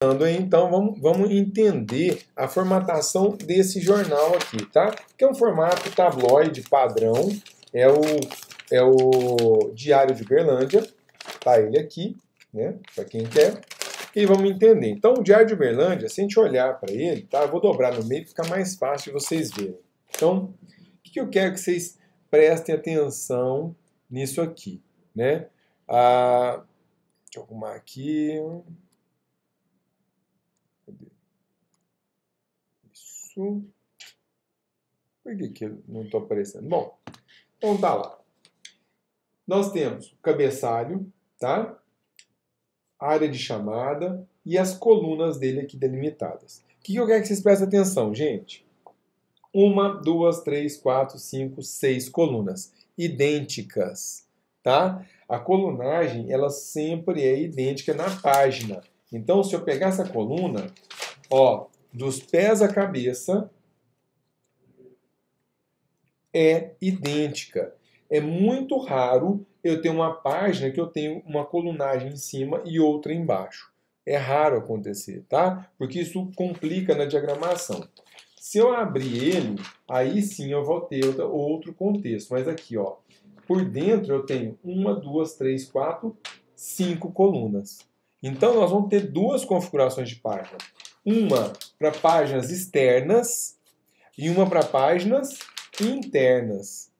Então, vamos entender a formatação desse jornal aqui, tá? Que é um formato tabloide padrão, é o Diário de Uberlândia, tá ele aqui, né? Para quem quer. E vamos entender. Então, o Diário de Uberlândia, se a gente olhar para ele, tá? Eu vou dobrar no meio, fica mais fácil de vocês verem. Então, o que eu quero que vocês prestem atenção nisso aqui, né? Deixa eu arrumar aqui. Cadê? Isso. Por que eu não estou aparecendo? Bom, então tá lá. Nós temos o cabeçalho, tá? Área de chamada e as colunas dele aqui delimitadas. O que eu quero que vocês prestem atenção, gente? 1, 2, 3, 4, 5, 6 colunas idênticas, tá? A colunagem, ela sempre é idêntica na página. Então, se eu pegar essa coluna, ó, dos pés à cabeça, é idêntica. É muito raro eu ter uma página que eu tenho uma colunagem em cima e outra embaixo. É raro acontecer, tá? Porque isso complica na diagramação. Se eu abrir ele, aí sim eu vou ter outro contexto. Mas aqui, ó, por dentro eu tenho 1, 2, 3, 4, 5 colunas. Então nós vamos ter duas configurações de página. Uma para páginas externas e uma para páginas internas,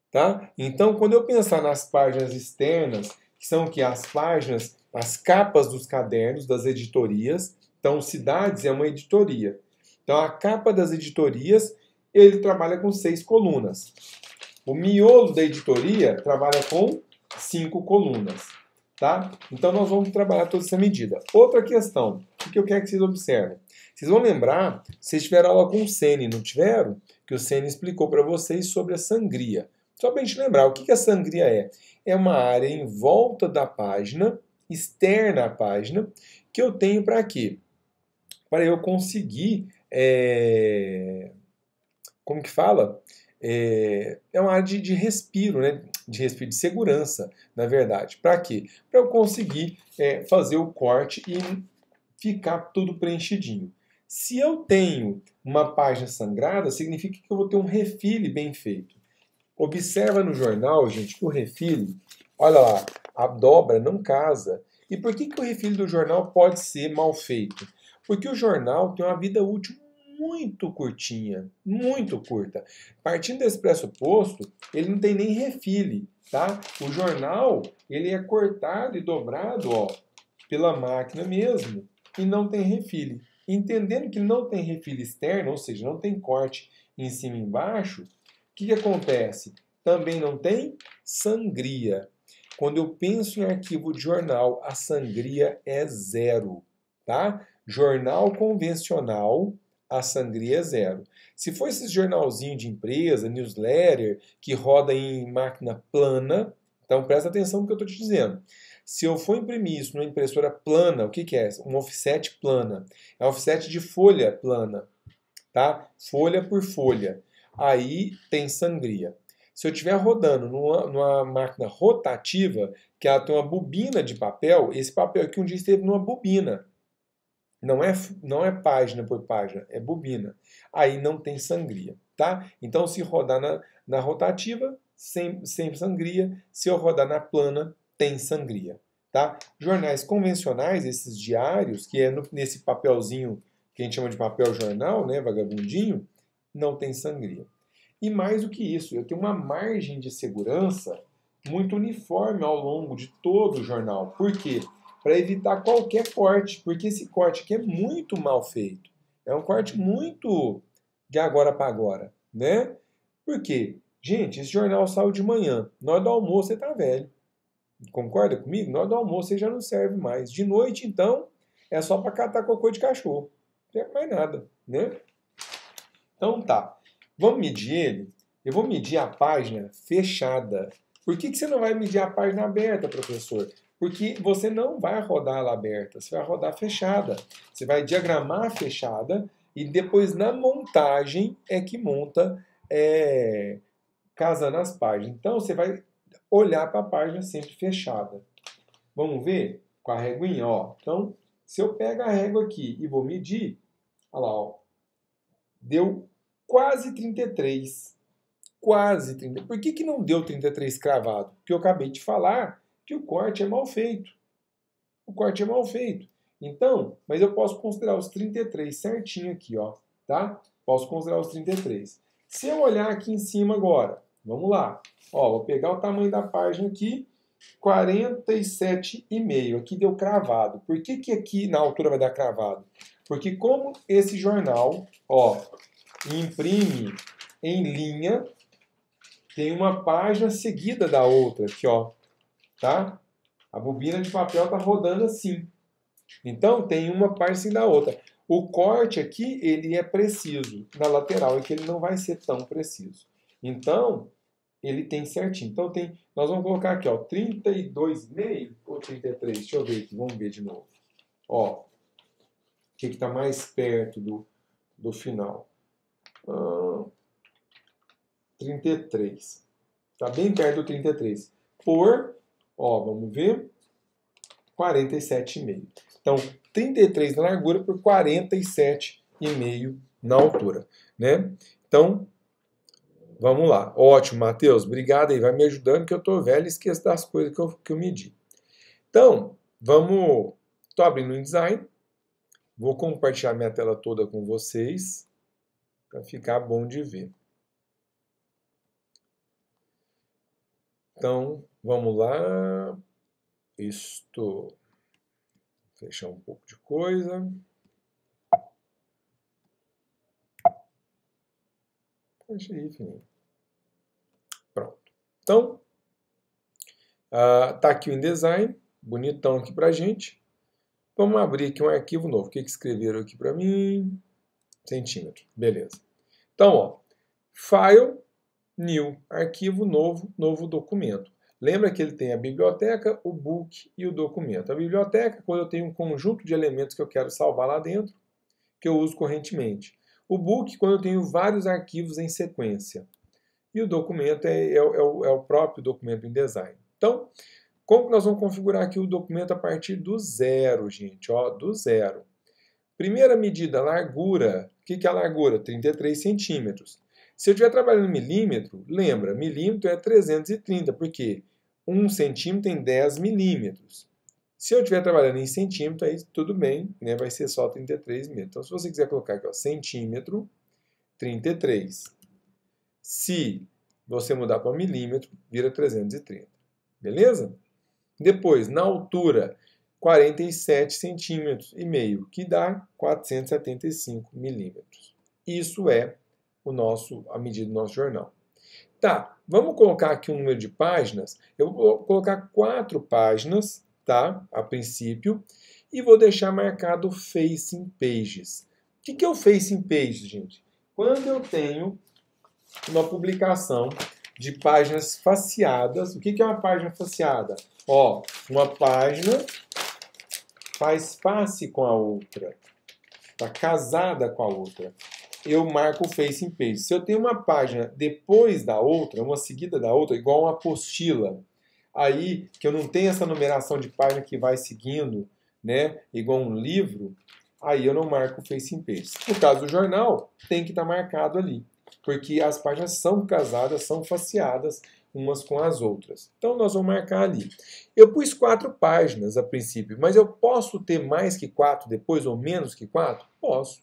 tá? Então, quando eu pensar nas páginas externas, que são o que? As páginas, as capas dos cadernos, das editorias. Então, Cidades é uma editoria. Então, a capa das editorias, ele trabalha com 6 colunas. O miolo da editoria trabalha com 5 colunas, tá? Então, nós vamos trabalhar toda essa medida. Outra questão, o que eu quero que vocês observem? Vocês vão lembrar, vocês tiveram aula com o Sene, não tiveram? Que o Sene explicou para vocês sobre a sangria. Só para a gente lembrar, o que a sangria é? É uma área em volta da página, externa à página, que eu tenho para quê? Para eu conseguir, como que fala? É uma área de respiro, né? De respiro, de segurança, na verdade. Para quê? Para eu conseguir fazer o corte e ficar tudo preenchidinho. Se eu tenho uma página sangrada, significa que eu vou ter um refile bem feito. Observa no jornal, gente, que o refile, olha lá, a dobra não casa. E por que o refile do jornal pode ser mal feito? Porque o jornal tem uma vida útil muito curtinha, muito curta. Partindo desse pressuposto, ele não tem nem refile, tá? O jornal, ele é cortado e dobrado, ó, pela máquina mesmo, e não tem refile. Entendendo que não tem refile externo, ou seja, não tem corte em cima e embaixo, o que acontece? Também não tem sangria. Quando eu penso em arquivo de jornal, a sangria é 0, tá? Jornal convencional, a sangria é 0. Se for esse jornalzinho de empresa, newsletter, que roda em máquina plana, então presta atenção no que eu estou te dizendo. Se eu for imprimir isso numa impressora plana, o que é? Um offset plana. É um offset de folha plana, tá? Folha por folha. Aí tem sangria. Se eu estiver rodando numa máquina rotativa, que ela tem uma bobina de papel, esse papel aqui um dia esteve numa bobina. Não é página por página, é bobina. Aí não tem sangria, tá? Então, se rodar na rotativa, sem sangria. Se eu rodar na plana, tem sangria, tá? Jornais convencionais, esses diários, que é nesse papelzinho que a gente chama de papel jornal, né, vagabundinho, não tem sangria. E mais do que isso, eu tenho uma margem de segurança muito uniforme ao longo de todo o jornal. Por quê? Para evitar qualquer corte, porque esse corte aqui é muito mal feito. É um corte muito de agora para agora, né? Por quê? Gente, esse jornal saiu de manhã. Na hora do almoço você tá velho. Concorda comigo? Na hora do almoço você já não serve mais. De noite, então, é só para catar cocô de cachorro. Não serve mais nada, né? Então tá. Vamos medir ele? Eu vou medir a página fechada. Por que você não vai medir a página aberta, professor? Porque você não vai rodar ela aberta, você vai rodar fechada. Você vai diagramar fechada e depois na montagem é que monta casando as páginas. Então você vai olhar para a página sempre fechada. Vamos ver com a reguinha, ó. Então Se eu pego a régua aqui e vou medir, olha lá, ó, deu quase 33. Quase 30. Por que não deu 33 cravado? Porque eu acabei de falar que o corte é mal feito. O corte é mal feito. Então, mas eu posso considerar os 33 certinho aqui, ó, tá? Posso considerar os 33. Se eu olhar aqui em cima agora, vamos lá. Ó, vou pegar o tamanho da página aqui, 47,5. Aqui deu cravado. Por que aqui na altura vai dar cravado? Porque como esse jornal, ó, imprime em linha, tem uma página seguida da outra aqui, ó, tá? A bobina de papel está rodando assim. Então, tem uma parte assim da outra. O corte aqui, ele é preciso. Na lateral é que ele não vai ser tão preciso. Então, ele tem certinho. Então, nós vamos colocar aqui, ó, 32,5 ou 33? Deixa eu ver aqui, vamos ver de novo. Ó, o que está mais perto do final? 33. Está bem perto do 33. Ó, vamos ver, 47,5. Então, 33 na largura por 47,5 na altura, né? Então, vamos lá. Ótimo, Matheus. Obrigado aí. Vai me ajudando que eu tô velho e esqueço das coisas que eu medi. Então, vamos... Tô abrindo o InDesign. Vou compartilhar minha tela toda com vocês para ficar bom de ver. Então, vamos lá. Fechar um pouco de coisa. Fecha aí, filhinho. Pronto. Então, tá aqui o InDesign, bonitão aqui pra gente. Vamos abrir aqui um arquivo novo. O que escreveram aqui para mim? Centímetro. Beleza. Então, ó, File, New, arquivo novo, novo documento. Lembra que ele tem a biblioteca, o book e o documento. A biblioteca, quando eu tenho um conjunto de elementos que eu quero salvar lá dentro, que eu uso correntemente. O book, quando eu tenho vários arquivos em sequência. E o documento é o próprio documento InDesign. Então, como que nós vamos configurar aqui o documento a partir do zero, gente? Ó, do zero. Primeira medida, largura. O que é a largura? 33 centímetros. Se eu estiver trabalhando em milímetro, lembra, milímetro é 330, porque 1 centímetro tem 10 milímetros. Se eu estiver trabalhando em centímetro, aí tudo bem, né? Vai ser só 33 milímetros. Então, se você quiser colocar aqui, ó, centímetro, 33. Se você mudar para milímetro, vira 330. Beleza? Depois, na altura, 47 centímetros e meio, que dá 475 milímetros. Isso é a medida do nosso jornal. Tá, vamos colocar aqui um número de páginas. Eu vou colocar 4 páginas, tá? A princípio. E vou deixar marcado Facing Pages. O que é o Facing Pages, gente? Quando eu tenho uma publicação de páginas faceadas. O que é uma página faceada? Ó, uma página faz face com a outra. Está casada com a outra. Eu marco o Facing Page. Se eu tenho uma página depois da outra, uma seguida da outra, igual uma apostila, aí que eu não tenho essa numeração de página que vai seguindo, né, igual um livro, aí eu não marco o Facing Page. No caso do jornal, tem que estar marcado ali, porque as páginas são casadas, são faceadas umas com as outras. Então, nós vamos marcar ali. Eu pus 4 páginas a princípio, mas eu posso ter mais que 4 depois ou menos que 4? Posso.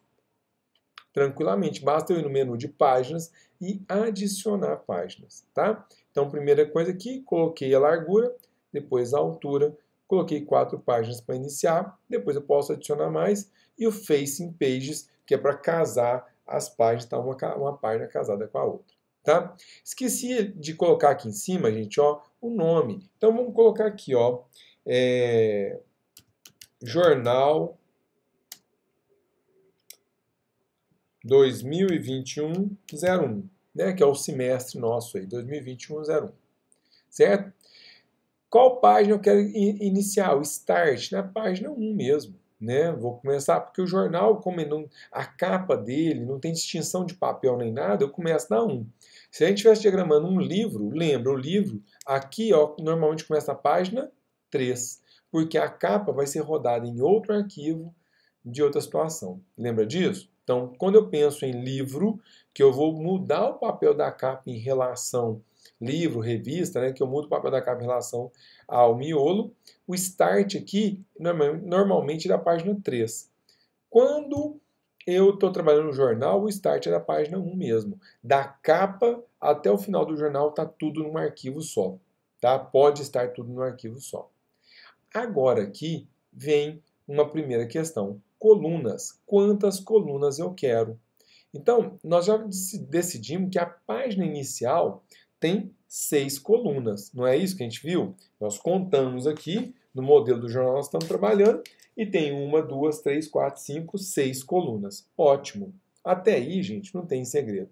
Tranquilamente. Basta eu ir no menu de páginas e adicionar páginas, tá? Então, primeira coisa aqui, coloquei a largura, depois a altura, coloquei 4 páginas para iniciar, depois eu posso adicionar mais, e o Facing Pages, que é para casar as páginas, tá? Uma página casada com a outra. Tá? Esqueci de colocar aqui em cima, gente, ó, o nome. Então vamos colocar aqui, ó, Jornal 2021-01, né, que é o semestre nosso aí, 2021-01. Certo? Qual página eu quero iniciar? O Start, na página 1 mesmo. Né? Vou começar, porque o jornal, como a capa dele não tem distinção de papel nem nada, eu começo na 1. Se a gente estivesse diagramando um livro, lembra, o livro aqui, ó, normalmente começa na página 3. porque a capa vai ser rodada em outro arquivo de outra situação. Lembra disso? Então, quando eu penso em livro, que eu vou mudar o papel da capa em relação livro, revista, né, que eu mudo o papel da capa em relação ao miolo, o start aqui normalmente é da página 3. Quando eu estou trabalhando no jornal, o start é da página 1 mesmo. Da capa até o final do jornal está tudo num arquivo só. Tá? Pode estar tudo num arquivo só. Agora aqui vem uma primeira questão. Colunas. Quantas colunas eu quero? Então, nós já decidimos que a página inicial tem 6 colunas. Não é isso que a gente viu? Nós contamos aqui, no modelo do jornal que nós estamos trabalhando, e tem 1, 2, 3, 4, 5, 6 colunas. Ótimo. Até aí, gente, não tem segredo.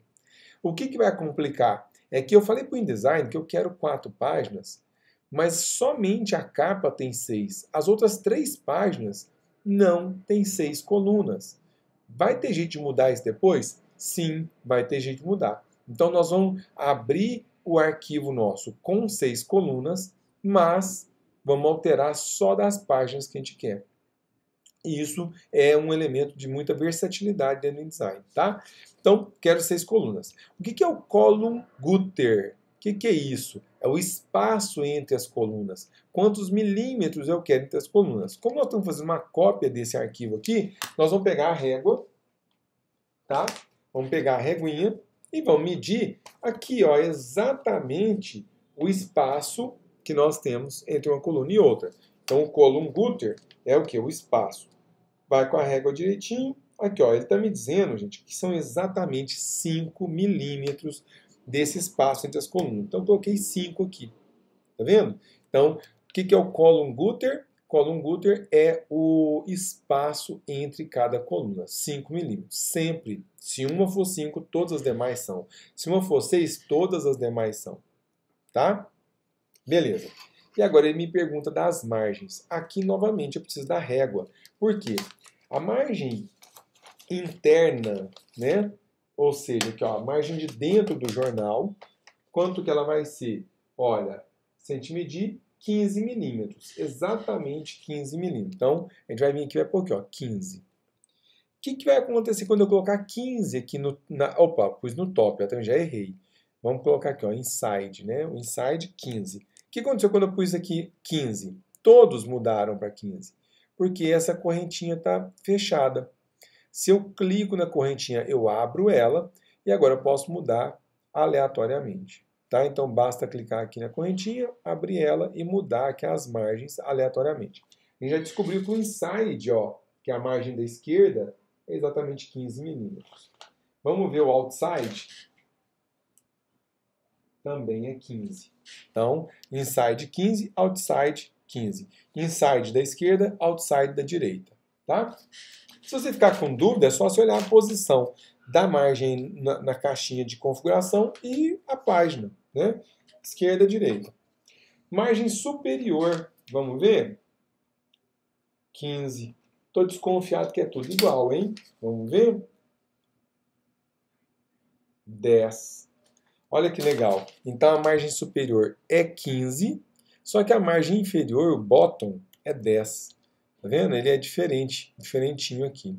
O que vai complicar? É que eu falei para o InDesign que eu quero 4 páginas, mas somente a capa tem 6. As outras 3 páginas não tem 6 colunas. Vai ter jeito de mudar isso depois? Sim, vai ter jeito de mudar. Então nós vamos abrir o arquivo nosso com 6 colunas, mas vamos alterar só das páginas que a gente quer. E isso é um elemento de muita versatilidade dentro do InDesign, tá? Então, quero 6 colunas. O que é o column gutter? O que é isso? É o espaço entre as colunas. Quantos milímetros eu quero entre as colunas? Como nós estamos fazendo uma cópia desse arquivo aqui, nós vamos pegar a régua, tá? Vamos pegar a reguinha e vamos medir aqui, ó, exatamente o espaço que nós temos entre uma coluna e outra. Então, o column gutter é o que? O espaço. Vai com a régua direitinho. Aqui, ó, ele está me dizendo, gente, que são exatamente 5 milímetros desse espaço entre as colunas. Então, coloquei 5 aqui. Tá vendo? Então, o que é o column gutter? Column gutter é o espaço entre cada coluna, 5 milímetros. Sempre. Se uma for 5, todas as demais são. Se uma for 6, todas as demais são. Tá? Beleza. E agora ele me pergunta das margens. Aqui, novamente, eu preciso da régua. Por quê? A margem interna, né? Ou seja, aqui, ó, a margem de dentro do jornal, quanto que ela vai ser? Olha, se a gente medir, 15 milímetros. Exatamente 15 milímetros. Então, a gente vai vir aqui e vai pôr aqui, ó, 15. O que vai acontecer quando eu colocar 15 aqui no... Opa, pus no top, eu já errei. Vamos colocar aqui, ó, inside, né? O inside, 15. O que aconteceu quando eu pus aqui 15? Todos mudaram para 15, porque essa correntinha está fechada. Se eu clico na correntinha, eu abro ela, e agora eu posso mudar aleatoriamente. Tá? Então, basta clicar aqui na correntinha, abrir ela e mudar aqui as margens aleatoriamente. A gente já descobriu que o inside, ó, que é a margem da esquerda, é exatamente 15 milímetros. Vamos ver o outside? Também é 15. Então, inside 15, outside 15. Inside da esquerda, outside da direita. Tá? Se você ficar com dúvida, é só você olhar a posição da margem na caixinha de configuração e a página, né? Esquerda, direita. Margem superior, vamos ver? 15. Estou desconfiado que é tudo igual, hein? Vamos ver? 10. Olha que legal. Então a margem superior é 15, só que a margem inferior, o bottom, é 10. Tá vendo? Ele é diferente, diferentinho aqui.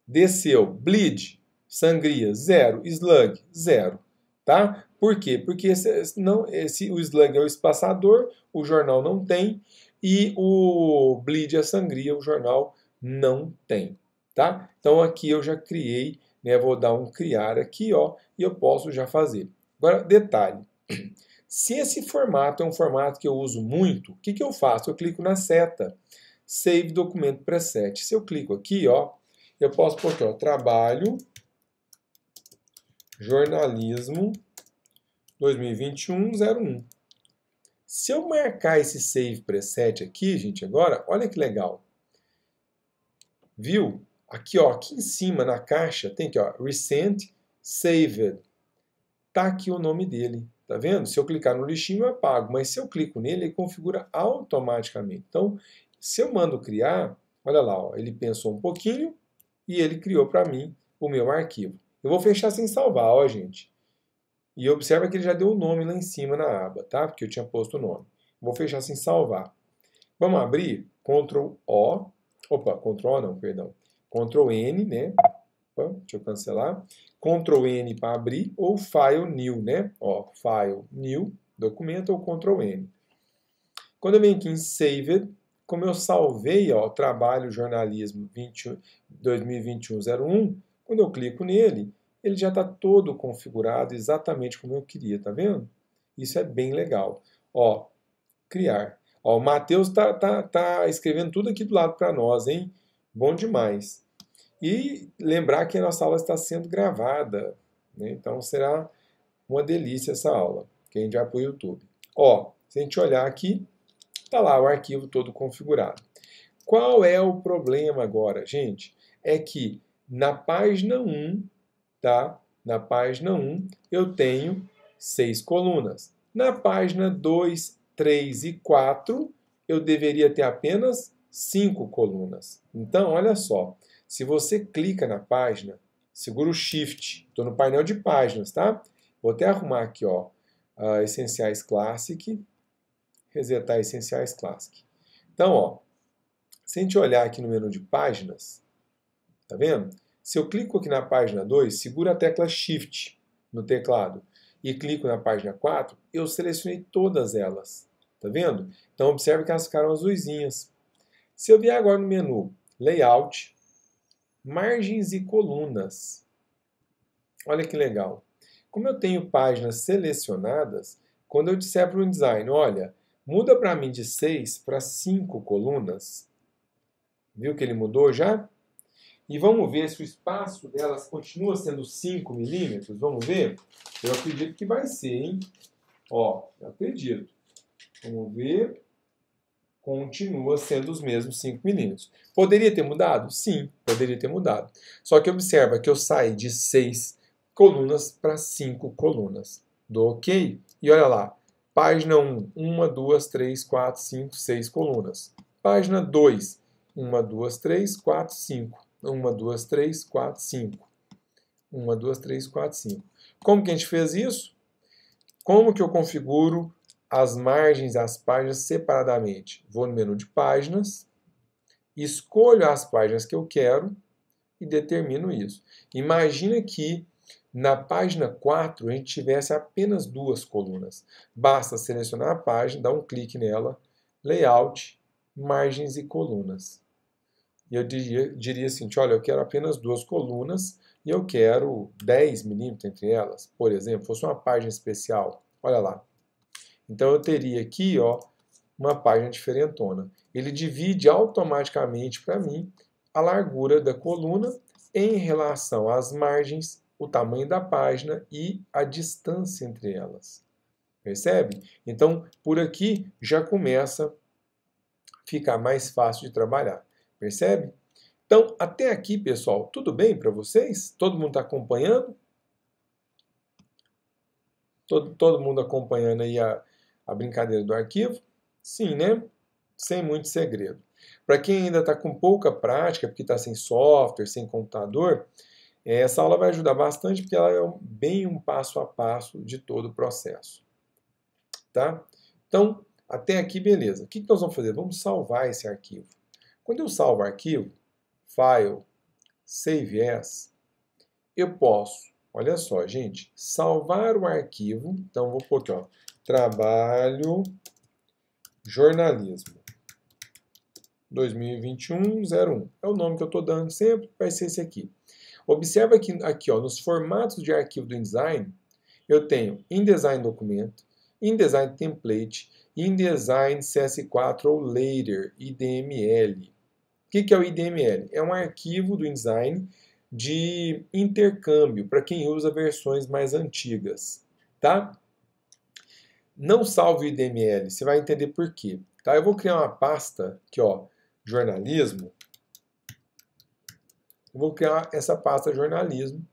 Desceu, bleed, sangria, 0. Slug, 0. Tá? Por quê? Porque o slug é o espaçador, o jornal não tem, e o bleed é a sangria, o jornal não tem. Tá? Então aqui eu já criei, né, vou dar um criar aqui, ó, e eu posso já fazer. Agora, detalhe. Se esse formato é um formato que eu uso muito, o que eu faço? Eu clico na seta, Save Documento Preset. Se eu clico aqui, ó, eu posso pôr aqui, ó, Trabalho, Jornalismo 2021-01. Se eu marcar esse Save Preset aqui, gente, agora, olha que legal. Viu? Aqui, ó, aqui em cima na caixa tem aqui, ó, Recent Saved. Tá aqui o nome dele. Tá vendo? Se eu clicar no lixinho, eu apago. Mas se eu clico nele, ele configura automaticamente. Então, se eu mando criar, olha lá, ó, ele pensou um pouquinho e ele criou para mim o meu arquivo. Eu vou fechar sem salvar, ó, gente. E observa que ele já deu o nome lá em cima na aba, tá? Porque eu tinha posto o nome. Vou fechar sem salvar. Vamos abrir? Ctrl O. Opa, Ctrl O não, perdão. Ctrl N, né? Opa, deixa eu cancelar. Ctrl N para abrir ou File New, né? Ó, File New, documento ou Ctrl N. Quando eu venho aqui em Saved, como eu salvei, ó, trabalho jornalismo 2021-01, quando eu clico nele, ele já está todo configurado exatamente como eu queria, tá vendo? Isso é bem legal. Ó, criar. Ó, o Matheus tá escrevendo tudo aqui do lado para nós, hein? Bom demais. E lembrar que a nossa aula está sendo gravada, né? Então será uma delícia essa aula, que a gente vai para o YouTube. Ó, se a gente olhar aqui, está lá o arquivo todo configurado. Qual é o problema agora, gente? É que na página 1, tá? Na página 1 eu tenho 6 colunas. Na página 2, 3 e 4 eu deveria ter apenas 5 colunas. Então, olha só. Se você clica na página, segura o Shift. Estou no painel de páginas, tá? Vou até arrumar aqui, ó, Essenciais Classic. Resetar Essenciais Classic. Então, ó, se a gente olhar aqui no menu de páginas, tá vendo? Se eu clico aqui na página 2, seguro a tecla Shift no teclado e clico na página 4, eu selecionei todas elas. Tá vendo? Então, observe que elas ficaram azulzinhas. Se eu vier agora no menu Layout, Margens e Colunas, olha que legal. Como eu tenho páginas selecionadas, quando eu disser para o InDesign, olha, muda para mim de 6 para 5 colunas, viu que ele mudou já? E vamos ver se o espaço delas continua sendo 5 milímetros. Vamos ver? Eu acredito que vai ser, hein? Ó, eu acredito. Vamos ver. Continua sendo os mesmos 5 milímetros. Poderia ter mudado? Sim, poderia ter mudado. Só que observa que eu saí de 6 colunas para 5 colunas. Dou OK. E olha lá. Página 1, 1, 2, 3, 4, 5, 6 colunas. Página 2, 1, 2, 3, 4, 5. 1, 2, 3, 4, 5. 1, 2, 3, 4, 5. Como que a gente fez isso? Como que eu configuro as margens das páginas separadamente? Vou no menu de páginas, escolho as páginas que eu quero e determino isso. Imagina que na página 4 a gente tivesse apenas 2 colunas. Basta selecionar a página, dar um clique nela, Layout, Margens e Colunas. E eu diria assim, olha, eu quero apenas 2 colunas e eu quero 10 milímetros entre elas, por exemplo, fosse uma página especial. Olha lá. Então eu teria aqui, ó, uma página diferentona. Ele divide automaticamente para mim a largura da coluna em relação às margens, o tamanho da página e a distância entre elas. Percebe? Então, por aqui já começa a ficar mais fácil de trabalhar. Percebe? Então, até aqui, pessoal, tudo bem para vocês? Todo mundo está acompanhando? Todo mundo acompanhando aí a brincadeira do arquivo? Sim, né? Sem muito segredo. Para quem ainda está com pouca prática, porque está sem software, sem computador, essa aula vai ajudar bastante, porque ela é bem um passo a passo de todo o processo. Tá? Então, até aqui, beleza. O que nós vamos fazer? Vamos salvar esse arquivo. Quando eu salvo o arquivo, File, Save As, eu posso, olha só, gente, salvar o arquivo. Então, vou pôr aqui, ó, trabalho jornalismo 2021-01. É o nome que eu estou dando sempre, vai ser esse aqui. Observa que aqui, ó, nos formatos de arquivo do InDesign, eu tenho InDesign Documento, InDesign Template, InDesign CS4 ou Later, IDML. O que é o IDML? É um arquivo do InDesign de intercâmbio para quem usa versões mais antigas, tá? Não salve o IDML, você vai entender por quê. Tá? Eu vou criar uma pasta aqui, ó, jornalismo. Eu vou criar essa pasta jornalismo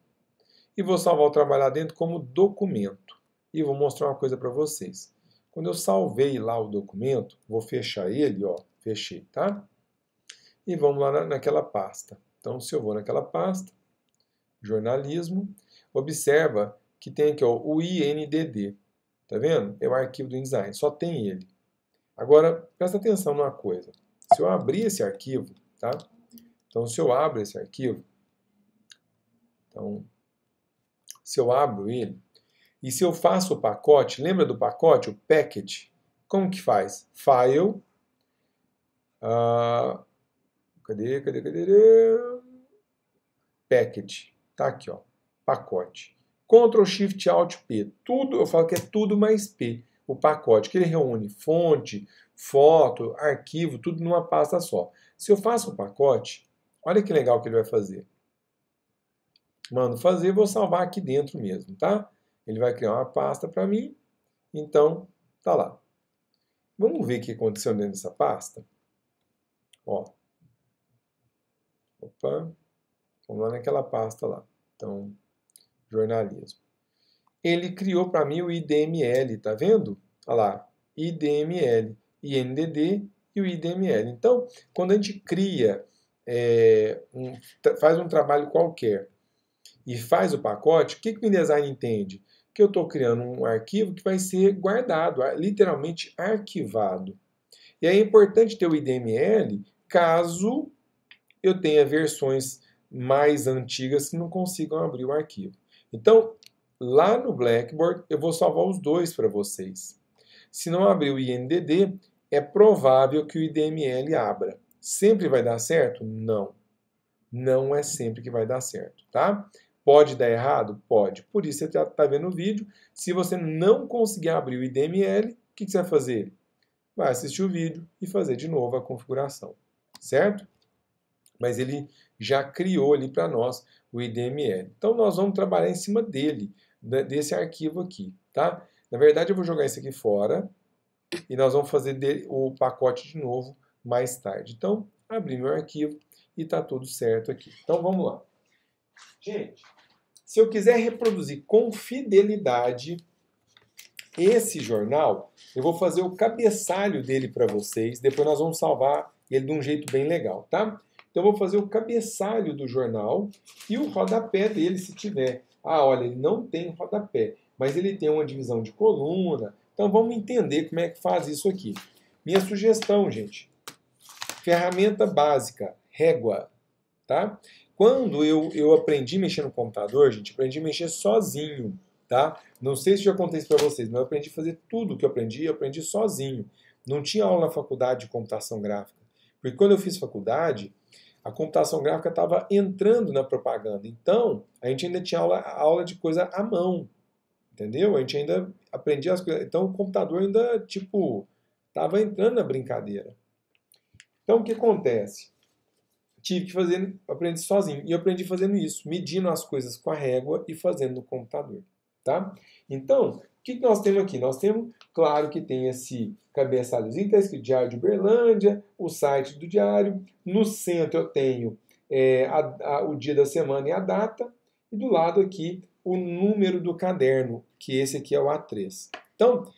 e vou salvar o trabalho lá dentro como documento. E vou mostrar uma coisa para vocês. Quando eu salvei lá o documento, vou fechar ele, ó, fechei, tá? E vamos lá naquela pasta. Então, se eu vou naquela pasta, jornalismo, observa que tem aqui ó, o INDD. Tá vendo? É o arquivo do InDesign, só tem ele. Agora, presta atenção numa coisa. Se eu abrir esse arquivo, tá? Então, se eu abro esse arquivo, então, se eu abro ele, e se eu faço o pacote, lembra do pacote, o package? Como que faz? File, cadê? Package, tá aqui, ó, pacote. Ctrl Shift Alt P, tudo, eu falo que é tudo mais P, o pacote, que ele reúne fonte, foto, arquivo, tudo numa pasta só. Se eu faço o pacote, olha que legal que ele vai fazer. Mando fazer, vou salvar aqui dentro mesmo, tá? Ele vai criar uma pasta para mim, então tá lá. Vamos ver o que aconteceu dentro dessa pasta? Ó. Opa. Vamos lá naquela pasta lá. Então, jornalismo. Ele criou para mim o IDML, tá vendo? Olha lá, IDML, INDD e o IDML. Então, quando a gente cria, faz um trabalho qualquer e faz o pacote, o que o InDesign entende? Que eu estou criando um arquivo que vai ser guardado, literalmente arquivado. E é importante ter o IDML caso eu tenha versões mais antigas que não consigam abrir o arquivo. Então, lá no Blackboard, eu vou salvar os dois para vocês. Se não abrir o INDD, é provável que o IDML abra. Sempre vai dar certo? Não. Não é sempre que vai dar certo, tá? Pode dar errado? Pode. Por isso você já está vendo o vídeo. Se você não conseguir abrir o IDML, o que você vai fazer? Vai assistir o vídeo e fazer de novo a configuração, certo? Mas ele já criou ali para nós o IDML. Então nós vamos trabalhar em cima dele, desse arquivo aqui, tá? Na verdade eu vou jogar isso aqui fora e nós vamos fazer o pacote de novo mais tarde. Então, abri meu arquivo e está tudo certo aqui. Então vamos lá. Gente, se eu quiser reproduzir com fidelidade esse jornal, eu vou fazer o cabeçalho dele para vocês, depois nós vamos salvar ele de um jeito bem legal, tá? Então, eu vou fazer o cabeçalho do jornal e o rodapé dele, se tiver. Ah, olha, ele não tem rodapé, mas ele tem uma divisão de coluna. Então, vamos entender como é que faz isso aqui. Minha sugestão, gente, ferramenta básica, régua, tá? Quando eu aprendi a mexer no computador, gente, aprendi a mexer sozinho, tá? Não sei se já contei isso para vocês, mas eu aprendi a fazer tudo que eu aprendi sozinho. Não tinha aula na faculdade de computação gráfica. Porque quando eu fiz faculdade, a computação gráfica estava entrando na propaganda. Então, a gente ainda tinha aula de coisa à mão, entendeu? A gente ainda aprendia as coisas. Então, o computador ainda, tipo, estava entrando na brincadeira. Então, o que acontece? Tive que fazer, aprendi sozinho. E eu aprendi fazendo isso, medindo as coisas com a régua e fazendo no computador, tá? Então, o que nós temos aqui? Nós temos, claro que tem esse cabeçalhozinho, está escrito Diário de Uberlândia, o site do diário. No centro eu tenho o dia da semana e a data. E do lado aqui, o número do caderno, que esse aqui é o A3. Então,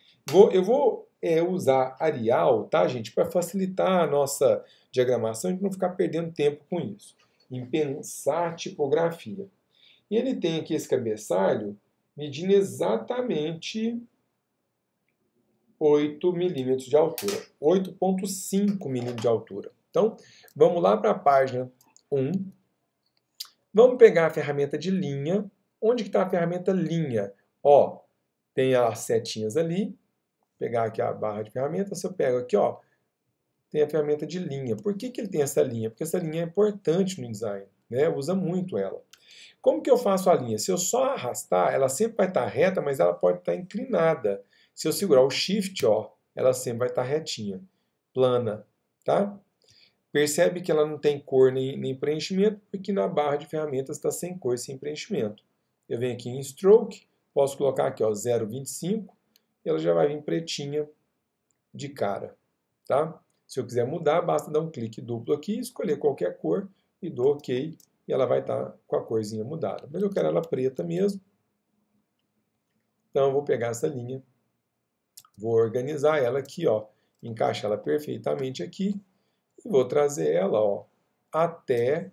eu vou usar Arial, tá, gente, para facilitar a nossa diagramação e não ficar perdendo tempo com isso. Em pensar tipografia. E ele tem aqui esse cabeçalho medindo exatamente 8 milímetros de altura. 8,5 milímetros de altura. Então, vamos lá para a página 1. Vamos pegar a ferramenta de linha. Onde que está a ferramenta linha? Ó, tem as setinhas ali. Vou pegar aqui a barra de ferramentas. Se eu pego aqui, ó, tem a ferramenta de linha. Por que ele tem essa linha? Porque essa linha é importante no design, né? Usa muito ela. Como que eu faço a linha? Se eu só arrastar, ela sempre vai estar reta, mas ela pode estar inclinada. Se eu segurar o Shift, ó, ela sempre vai estar retinha, plana, tá? Percebe que ela não tem cor nem preenchimento, porque na barra de ferramentas está sem cor e sem preenchimento. Eu venho aqui em Stroke, posso colocar aqui, ó, 0,25, e ela já vai vir pretinha de cara, tá? Se eu quiser mudar, basta dar um clique duplo aqui, escolher qualquer cor e dou OK, e ela vai estar com a corzinha mudada. Mas eu quero ela preta mesmo. Então eu vou pegar essa linha, vou organizar ela aqui, ó, encaixar ela perfeitamente aqui e vou trazer ela, ó, até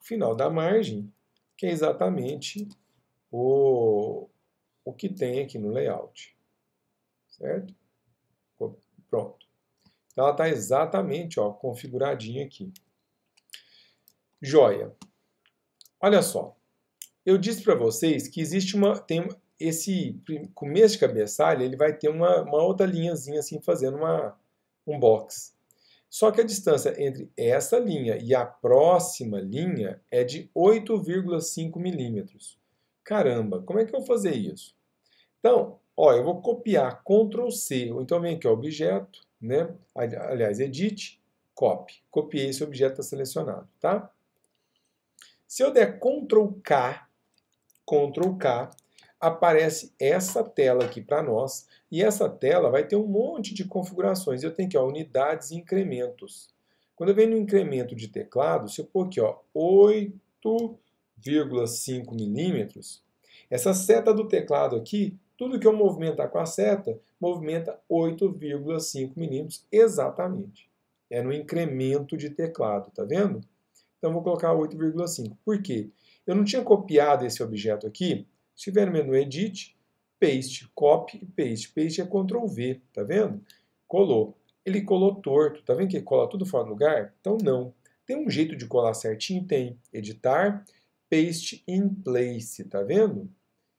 o final da margem, que é exatamente o que tem aqui no layout. Certo? Pronto. Ela está exatamente, ó, configuradinha aqui. Joia. Olha só. Eu disse para vocês que existe esse começo de cabeçalho, ele vai ter uma outra linhazinha assim, fazendo um box. Só que a distância entre essa linha e a próxima linha é de 8,5 milímetros. Caramba, como é que eu vou fazer isso? Então, ó, eu vou copiar Ctrl C, ou então vem aqui, ó, objeto, né? Aliás, Edit, Copy. Copiei esse objeto, está selecionado, tá? Se eu der Ctrl K, aparece essa tela aqui para nós, e essa tela vai ter um monte de configurações. Eu tenho aqui, ó, unidades e incrementos. Quando eu venho no incremento de teclado, se eu pôr aqui, ó, 8,5 milímetros, essa seta do teclado aqui, tudo que eu movimentar com a seta, movimenta 8,5 milímetros exatamente. É no incremento de teclado, tá vendo? Então, vou colocar 8,5. Por quê? Eu não tinha copiado esse objeto aqui. Se tiver no menu Edit, Paste, Copy e Paste. Paste é Ctrl V, tá vendo? Colou. Ele colou torto. Tá vendo que ele cola tudo fora do lugar? Então, não. Tem um jeito de colar certinho? Tem. Editar, Paste in Place, tá vendo?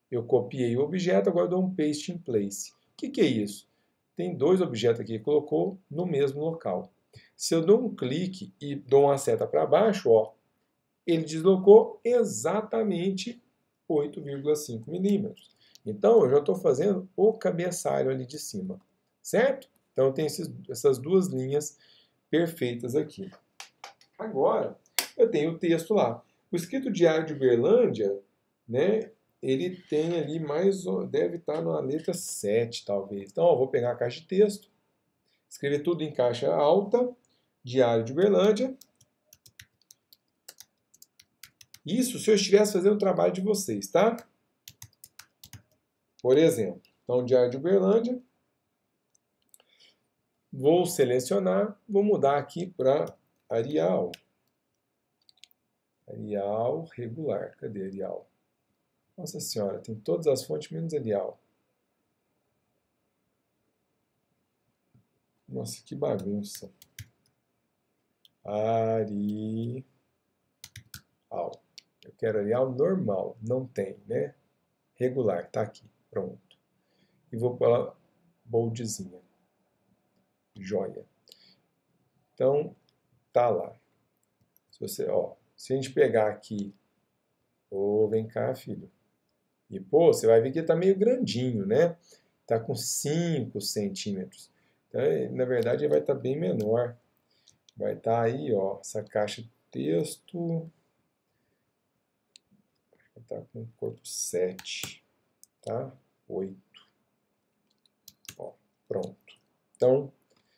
Eu copiei o objeto, agora eu dou um Paste in Place. O que é isso? Tem dois objetos aqui que colocou no mesmo local. Se eu dou um clique e dou uma seta para baixo, ó, ele deslocou exatamente 8,5 milímetros. Então, eu já estou fazendo o cabeçalho ali de cima, certo? Então, eu tenho essas duas linhas perfeitas aqui. Agora, eu tenho o texto lá. O escrito Diário de Uberlândia, né, ele tem ali deve estar na letra 7, talvez. Então, eu vou pegar a caixa de texto, escrever tudo em caixa alta, Diário de Uberlândia. Isso se eu estivesse fazendo o trabalho de vocês, tá? Por exemplo, então, Diário de Uberlândia. Vou selecionar, vou mudar aqui para Arial. Arial regular. Cadê Arial? Nossa Senhora, tem todas as fontes menos Arial. Nossa, que bagunça. Arial. Eu quero Arial normal. Não tem, né? Regular, tá aqui. Pronto. E vou pôr ela boldzinha. Joia. Então, tá lá. Se a gente pegar aqui, vem cá, filho. E, pô, você vai ver que tá meio grandinho, né? Tá com 5 centímetros. Então, na verdade, ele vai estar bem menor. Vai estar aí, ó, essa caixa de texto. Vai estar com corpo 7, tá? 8. Ó, pronto. Então,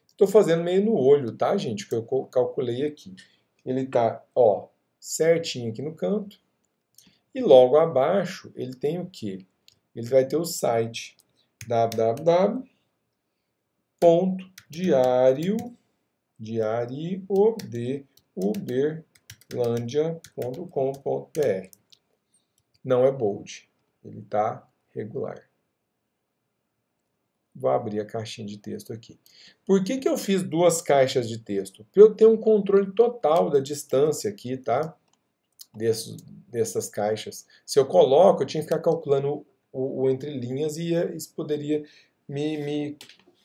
estou fazendo meio no olho, tá, gente? Que eu calculei aqui. Ele tá, ó, certinho aqui no canto. E logo abaixo, ele tem o quê? Ele vai ter o site www.diariodeuberlandia.com.br. Não é bold, ele está regular. Vou abrir a caixinha de texto aqui. Por que eu fiz duas caixas de texto? Para eu ter um controle total da distância aqui, tá? Dessas caixas. Se eu coloco, eu tinha que ficar calculando o entre linhas e isso poderia me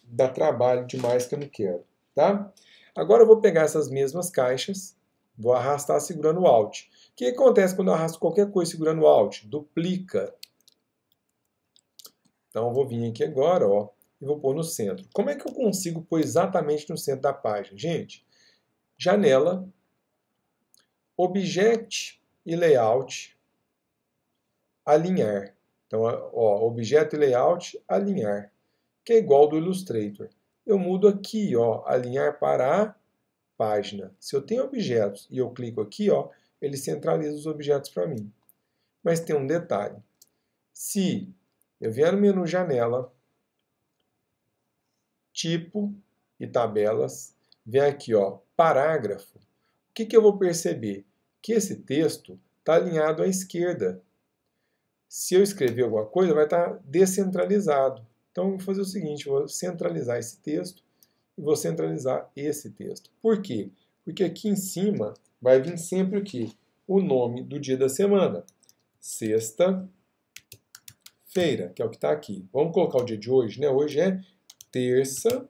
dar trabalho demais que eu não quero, tá? Agora eu vou pegar essas mesmas caixas, vou arrastar segurando o Alt. O que acontece quando eu arrasto qualquer coisa segurando o Alt? Duplica. Então eu vou vir aqui agora, ó, e vou pôr no centro. Como é que eu consigo pôr exatamente no centro da página? Gente, janela, Object e Layout, alinhar. Então, ó, Objeto e Layout, alinhar, que é igual do Illustrator. Eu mudo aqui, ó, alinhar para a página. Se eu tenho objetos e eu clico aqui, ó, ele centraliza os objetos para mim. Mas tem um detalhe. Se eu vier no menu Janela, Tipo e Tabelas, vier aqui, ó, Parágrafo, o que eu vou perceber? Que esse texto está alinhado à esquerda. Se eu escrever alguma coisa, vai estar descentralizado. Então, eu vou fazer o seguinte, vou centralizar esse texto e vou centralizar esse texto. Por quê? Porque aqui em cima vai vir sempre o quê? O nome do dia da semana. Sexta-feira, que é o que está aqui. Vamos colocar o dia de hoje, né? Hoje é terça-feira.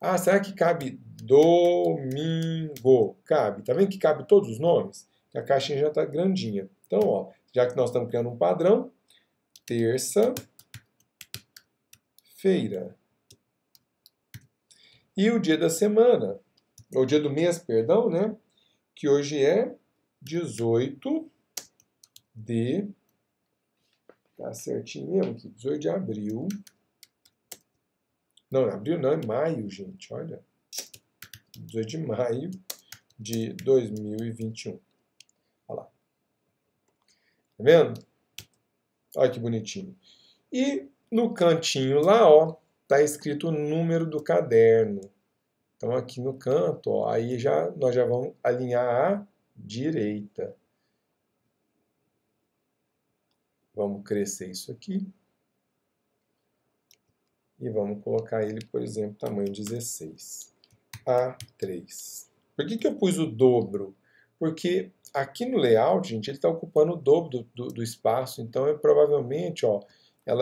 Ah, será que cabe domingo? Cabe. Tá vendo que cabe todos os nomes? A caixinha já está grandinha. Então, ó, já que nós estamos criando um padrão, terça-feira. E o dia da semana, o dia do mês, perdão, né? Que hoje é 18 de... Tá certinho mesmo aqui, 18 de abril. Não, abril não, é maio, gente, olha. 18 de maio de 2021. Olha lá. Tá vendo? Olha que bonitinho. E no cantinho lá, ó, tá escrito o número do caderno. Então aqui no canto, ó, aí nós já vamos alinhar à direita. Vamos crescer isso aqui. E vamos colocar ele, por exemplo, tamanho 16. A3. Por que eu pus o dobro? Porque aqui no layout, gente, ele está ocupando o dobro do espaço. Então, provavelmente, ó,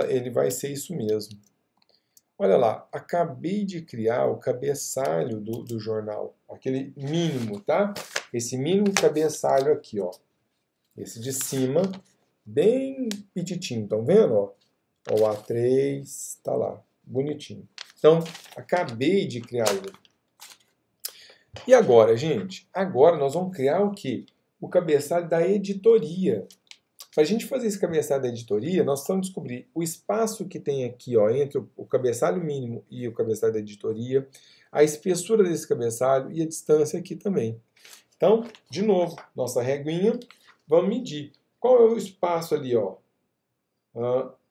ele vai ser isso mesmo. Olha lá, acabei de criar o cabeçalho do jornal. Aquele mínimo, tá? Esse mínimo cabeçalho aqui, ó. Esse de cima, bem pititinho, estão vendo? Ó, o A3, tá lá, bonitinho. Então, acabei de criar ele. E agora, gente? Agora nós vamos criar o quê? O cabeçalho da editoria. Para a gente fazer esse cabeçalho da editoria, nós precisamos descobrir o espaço que tem aqui, ó, entre o cabeçalho mínimo e o cabeçalho da editoria, a espessura desse cabeçalho e a distância aqui também. Então, de novo, nossa reguinha, vamos medir. Qual é o espaço ali, ó?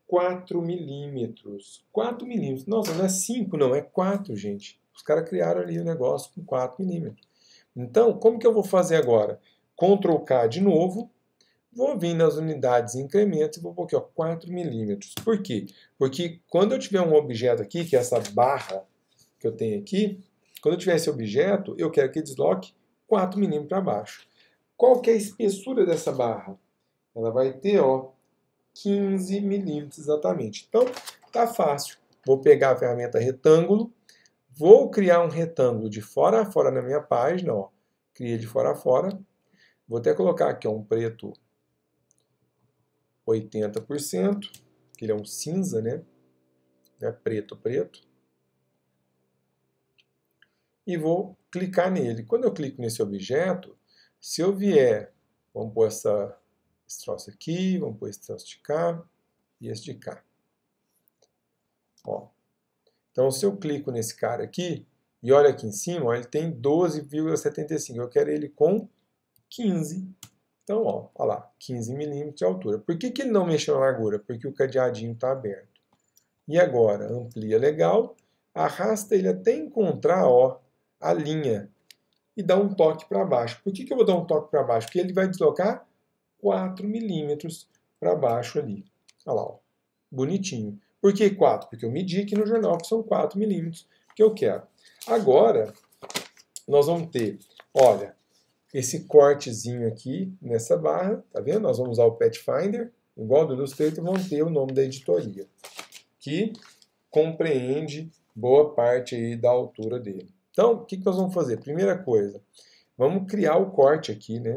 4 milímetros. 4 milímetros. Nossa, não é 5, não, é 4, gente. Os caras criaram ali o negócio com 4 milímetros. Então, como que eu vou fazer agora? Ctrl K de novo. Vou vir nas unidades e incrementos e vou pôr aqui, ó, 4 milímetros. Por quê? Porque quando eu tiver um objeto aqui, que é essa barra que eu tenho aqui, quando eu tiver esse objeto, eu quero que ele desloque 4 milímetros para baixo. Qual que é a espessura dessa barra? Ela vai ter, ó, 15 milímetros exatamente. Então, tá fácil. Vou pegar a ferramenta retângulo, vou criar um retângulo de fora a fora na minha página, ó. Cria de fora a fora. Vou até colocar aqui, ó, um preto 80%, que ele é um cinza, né? Preto. E vou clicar nele. Quando eu clico nesse objeto, se eu vier, vamos pôr esse troço aqui, vamos pôr esse troço de cá e esse de cá. Ó. Então, se eu clico nesse cara aqui, e olha aqui em cima, ó, ele tem 12,75. Eu quero ele com 15. Então, ó, olha lá, 15 milímetros de altura. Por que ele não mexeu na largura? Porque o cadeadinho está aberto. E agora, amplia legal, arrasta ele até encontrar, ó, a linha e dá um toque para baixo. Por que eu vou dar um toque para baixo? Porque ele vai deslocar 4 milímetros para baixo ali. Olha lá, ó, bonitinho. Por que 4? Porque eu medi aqui no jornal que são 4 milímetros que eu quero. Agora, nós vamos ter, olha, esse cortezinho aqui nessa barra, tá vendo? Nós vamos usar o Pathfinder, igual do Illustrator, vamos ter o nome da editoria, que compreende boa parte aí da altura dele. Então, o que nós vamos fazer? Primeira coisa, vamos criar o corte aqui, né?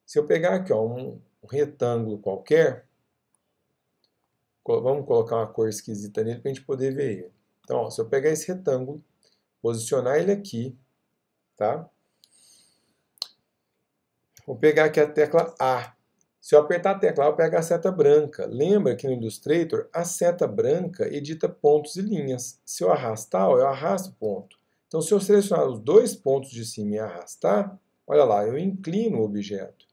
Se eu pegar aqui, ó, um retângulo qualquer, vamos colocar uma cor esquisita nele para a gente poder ver ele. Então, ó, se eu pegar esse retângulo, posicionar ele aqui, tá? Vou pegar aqui a tecla A. Se eu apertar a tecla A, eu pego a seta branca. Lembra que no Illustrator, a seta branca edita pontos e linhas. Se eu arrastar, ó, eu arrasto o ponto. Então, se eu selecionar os dois pontos de cima e arrastar, olha lá, eu inclino o objeto.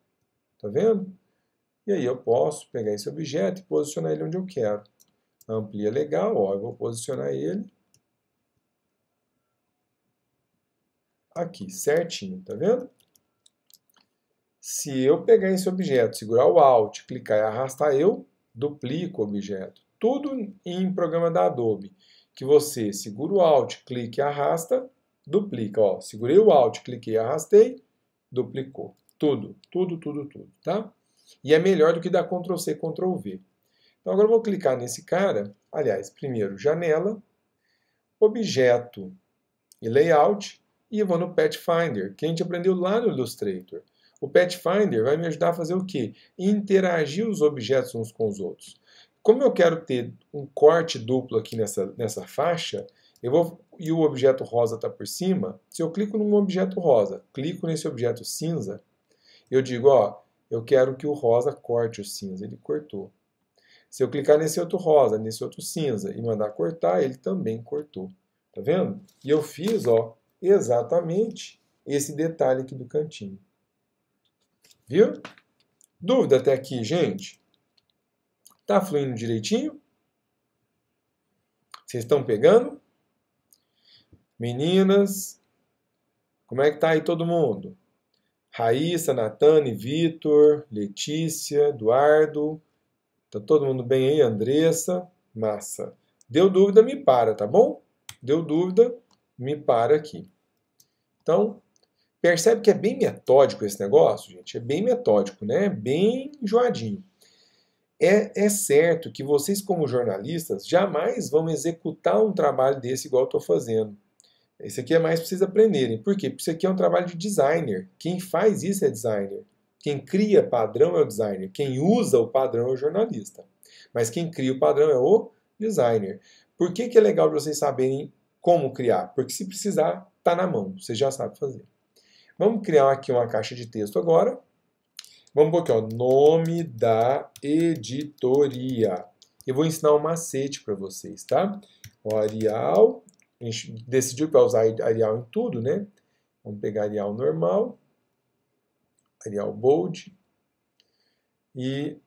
Tá vendo? E aí eu posso pegar esse objeto e posicionar ele onde eu quero. Amplia legal, ó, eu vou posicionar ele aqui, certinho, tá vendo? Se eu pegar esse objeto, segurar o Alt, clicar e arrastar, eu duplico o objeto. tudo em programa da Adobe, que você segura o Alt, clica e arrasta, duplica. Ó, segurei o Alt, cliquei e arrastei, duplicou. Tudo, tudo, tudo, tudo, tá? E é melhor do que dar Ctrl C, Ctrl V. Então agora eu vou clicar nesse cara, aliás, primeiro janela, objeto e layout, e eu vou no Pathfinder, que a gente aprendeu lá no Illustrator. O Pathfinder vai me ajudar a fazer o quê? Interagir os objetos uns com os outros. Como eu quero ter um corte duplo aqui nessa faixa, e o objeto rosa está por cima, se eu clico num objeto rosa, clico nesse objeto cinza, eu digo, ó, eu quero que o rosa corte o cinza. Ele cortou. Se eu clicar nesse outro rosa, nesse outro cinza e mandar cortar, ele também cortou. Tá vendo? E eu fiz, ó, exatamente esse detalhe aqui do cantinho. Viu? Dúvida até aqui, gente? Tá fluindo direitinho? Vocês estão pegando? Meninas, como é que tá aí todo mundo? Raíssa, Natane, Vitor, Letícia, Eduardo. Tá todo mundo bem aí? Andressa? Massa. Deu dúvida, me para, tá bom? Deu dúvida, me para aqui. Então, percebe que é bem metódico esse negócio, gente? É bem metódico, né? Bem enjoadinho. É certo que vocês, como jornalistas, jamais vão executar um trabalho desse igual eu estou fazendo. Esse aqui é mais para vocês aprenderem. Por quê? Porque isso aqui é um trabalho de designer. Quem faz isso é designer. Quem cria padrão é o designer. Quem usa o padrão é o jornalista. Mas quem cria o padrão é o designer. Por que é legal vocês saberem como criar? Porque se precisar, está na mão. Você já sabe fazer. Vamos criar aqui uma caixa de texto agora. Vamos pôr aqui, ó, nome da editoria. Eu vou ensinar um macete para vocês, tá? O Arial, a gente decidiu que vai usar Arial em tudo, né? Vamos pegar Arial normal, Arial bold e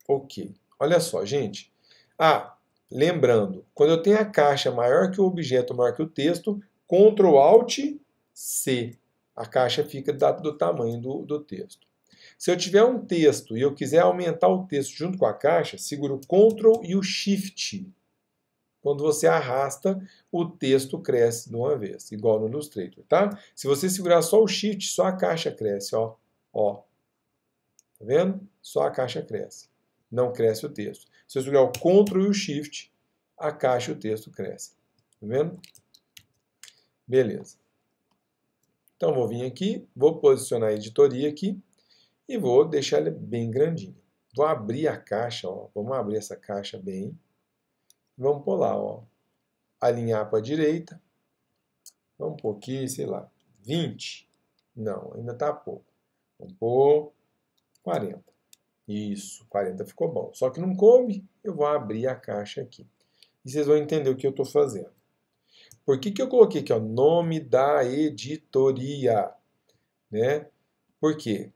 ok. Olha só, gente. Ah, lembrando, quando eu tenho a caixa maior que o objeto, maior que o texto, Ctrl Alt C. A caixa fica do tamanho do texto. Se eu tiver um texto e eu quiser aumentar o texto junto com a caixa, seguro o Ctrl e o Shift. Quando você arrasta, o texto cresce de uma vez, igual no Illustrator, tá? Se você segurar só o Shift, só a caixa cresce, ó. Ó. Tá vendo? Só a caixa cresce. Não cresce o texto. Se eu segurar o Ctrl e o Shift, a caixa e o texto crescem. Tá vendo? Beleza. Então, vou vir aqui, vou posicionar a editoria aqui. E vou deixar ele bem grandinho. Vou abrir a caixa, ó. Vamos abrir essa caixa bem. Vamos pôr lá, ó. Alinhar para a direita. Vamos pôr aqui, sei lá, 20. Não, ainda está pouco. Vamos pôr 40. Isso, 40 ficou bom. Só que não coube, eu vou abrir a caixa aqui. E vocês vão entender o que eu estou fazendo. Por que eu coloquei aqui, ó, nome da editoria? Né? Por quê?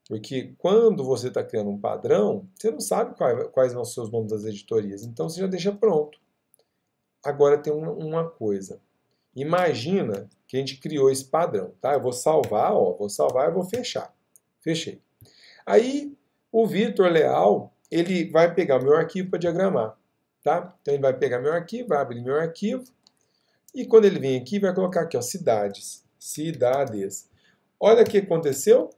Porque quando você está criando um padrão, você não sabe quais vão ser os nomes das editorias. Então você já deixa pronto. Agora tem uma coisa. Imagina que a gente criou esse padrão. Tá? Eu vou salvar, ó, vou salvar e vou fechar. Fechei. Aí o Vitor Leal, ele vai pegar o meu arquivo para diagramar. Tá? Então ele vai pegar meu arquivo, vai abrir meu arquivo. E quando ele vem aqui, vai colocar aqui, ó, cidades. Cidades. Olha o que aconteceu.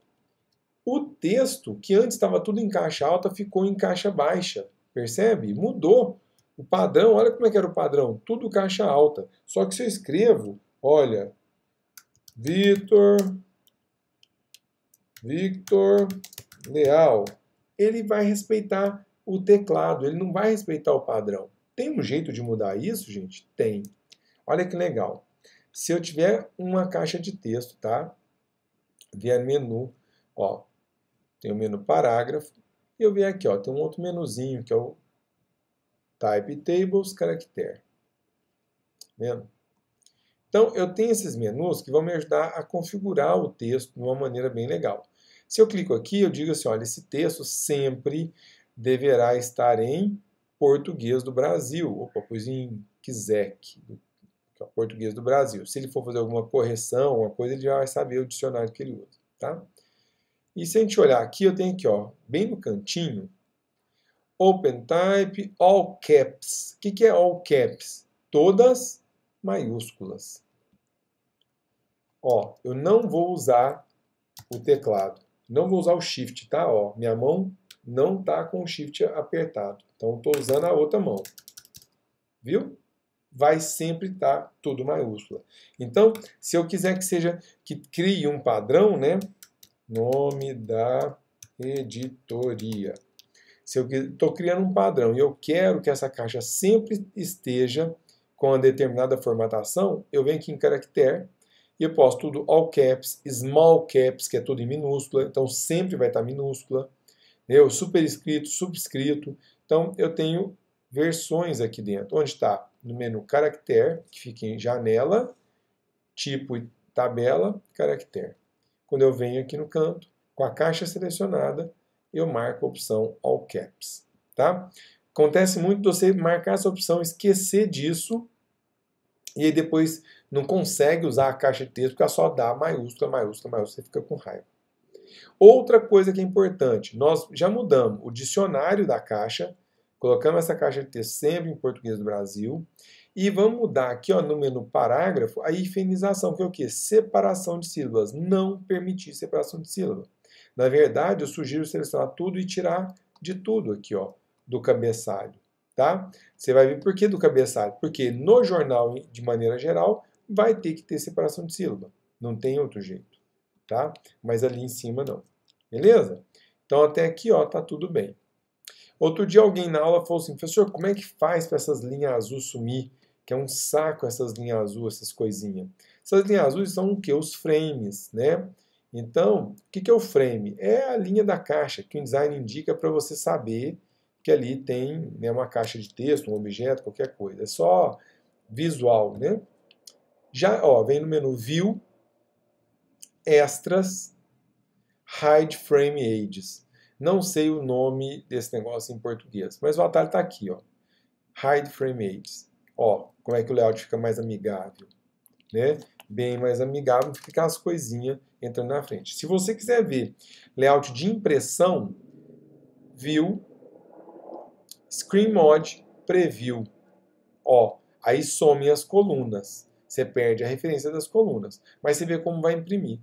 O texto, que antes estava tudo em caixa alta, ficou em caixa baixa. Percebe? Mudou. O padrão, olha como é que era o padrão. Tudo caixa alta. Só que se eu escrevo, olha, Victor Leal, ele vai respeitar o teclado, ele não vai respeitar o padrão. Tem um jeito de mudar isso, gente? Tem. Olha que legal. Se eu tiver uma caixa de texto, tá? Vier menu, ó, tem o menu parágrafo, e eu venho aqui, ó, tem um outro menuzinho, que é o Type Tables Character. Vendo? Então, eu tenho esses menus que vão me ajudar a configurar o texto de uma maneira bem legal. Se eu clico aqui, eu digo assim, olha, esse texto sempre deverá estar em português do Brasil. Opa, pus em Kizek, que é o português do Brasil. Se ele for fazer alguma correção, alguma coisa, ele já vai saber o dicionário que ele usa, tá? E se a gente olhar aqui, eu tenho aqui, ó, bem no cantinho, Open Type, All Caps. O que é All Caps? Todas maiúsculas. Ó, eu não vou usar o teclado. Não vou usar o Shift, tá? Ó, minha mão não tá com o Shift apertado. Então, estou usando a outra mão. Viu? Vai sempre estar tudo maiúscula. Então, se eu quiser que crie um padrão, né? Nome da editoria. Se eu estou criando um padrão e eu quero que essa caixa sempre esteja com uma determinada formatação, eu venho aqui em caractere e eu posto tudo all caps, small caps, que é tudo em minúscula, então sempre vai estar minúscula. Eu, superescrito, subscrito. Então eu tenho versões aqui dentro. Onde está? No menu caractere, que fica em janela, tipo e tabela, caractere. Quando eu venho aqui no canto, com a caixa selecionada, eu marco a opção All Caps. Tá? Acontece muito de você marcar essa opção, esquecer disso, e aí depois não consegue usar a caixa de texto, porque ela só dá maiúscula, maiúscula, maiúscula, você fica com raiva. Outra coisa que é importante, nós já mudamos o dicionário da caixa, colocamos essa caixa de texto sempre em português do Brasil, e vamos mudar aqui ó, no menu parágrafo a hifenização, que é o quê? Separação de sílabas. Não permitir separação de sílaba. Na verdade, eu sugiro selecionar tudo e tirar de tudo aqui, ó, do cabeçalho. Tá? Você vai ver por que do cabeçalho. Porque no jornal, de maneira geral, vai ter que ter separação de sílaba. Não tem outro jeito. Tá? Mas ali em cima não. Beleza? Então até aqui ó, tá tudo bem. Outro dia alguém na aula falou assim, professor, como é que faz para essas linhas azuis sumir? Que é um saco essas linhas azuis, essas coisinhas. Essas linhas azuis são o quê? Os frames, né? Então, o que é o frame? É a linha da caixa que o design indica para você saber que ali tem né, uma caixa de texto, um objeto, qualquer coisa. É só visual, né? Já, ó, vem no menu View, Extras, Hide Frame Ages. Não sei o nome desse negócio em português, mas o atalho está aqui, ó. Hide Frame Ages. Ó, como é que o layout fica mais amigável, né? Bem mais amigável, fica as coisinhas entrando na frente. Se você quiser ver layout de impressão, View, Screen Mode, Preview. Ó, aí some as colunas. Você perde a referência das colunas, mas você vê como vai imprimir.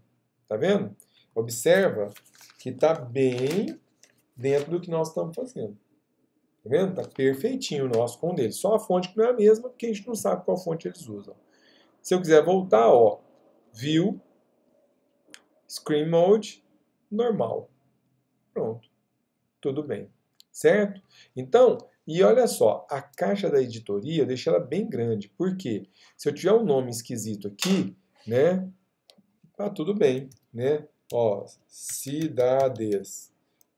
Tá vendo? Observa que está bem dentro do que nós estamos fazendo. Tá vendo? Está perfeitinho o nosso com o dele. Só a fonte que não é a mesma, porque a gente não sabe qual fonte eles usam. Se eu quiser voltar, ó, View, Screen Mode, normal. Pronto. Tudo bem. Certo? Então, e olha só, a caixa da editoria, eu deixei ela bem grande. Por quê? Se eu tiver um nome esquisito aqui, né? Tá tudo bem, né? Ó, cidades.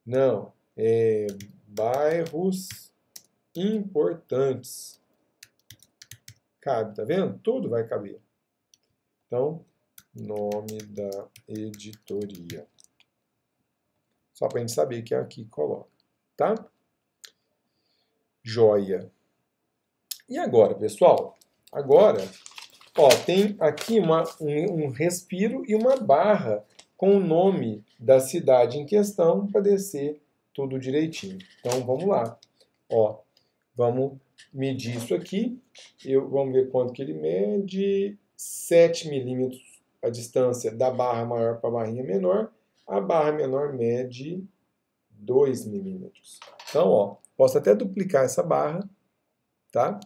Não, bairros importantes. Cabe, tá vendo? Tudo vai caber. Então, nome da editoria. Só para a gente saber que é aqui que coloca, tá? Joia. E agora, pessoal? Agora, ó, tem aqui um respiro e uma barra com o nome da cidade em questão para descer tudo direitinho. Então, vamos lá. Ó, vamos medir isso aqui. Vamos ver quanto que ele mede. 7 milímetros a distância da barra maior para a barrinha menor. A barra menor mede 2 milímetros. Então, ó, posso até duplicar essa barra, tá?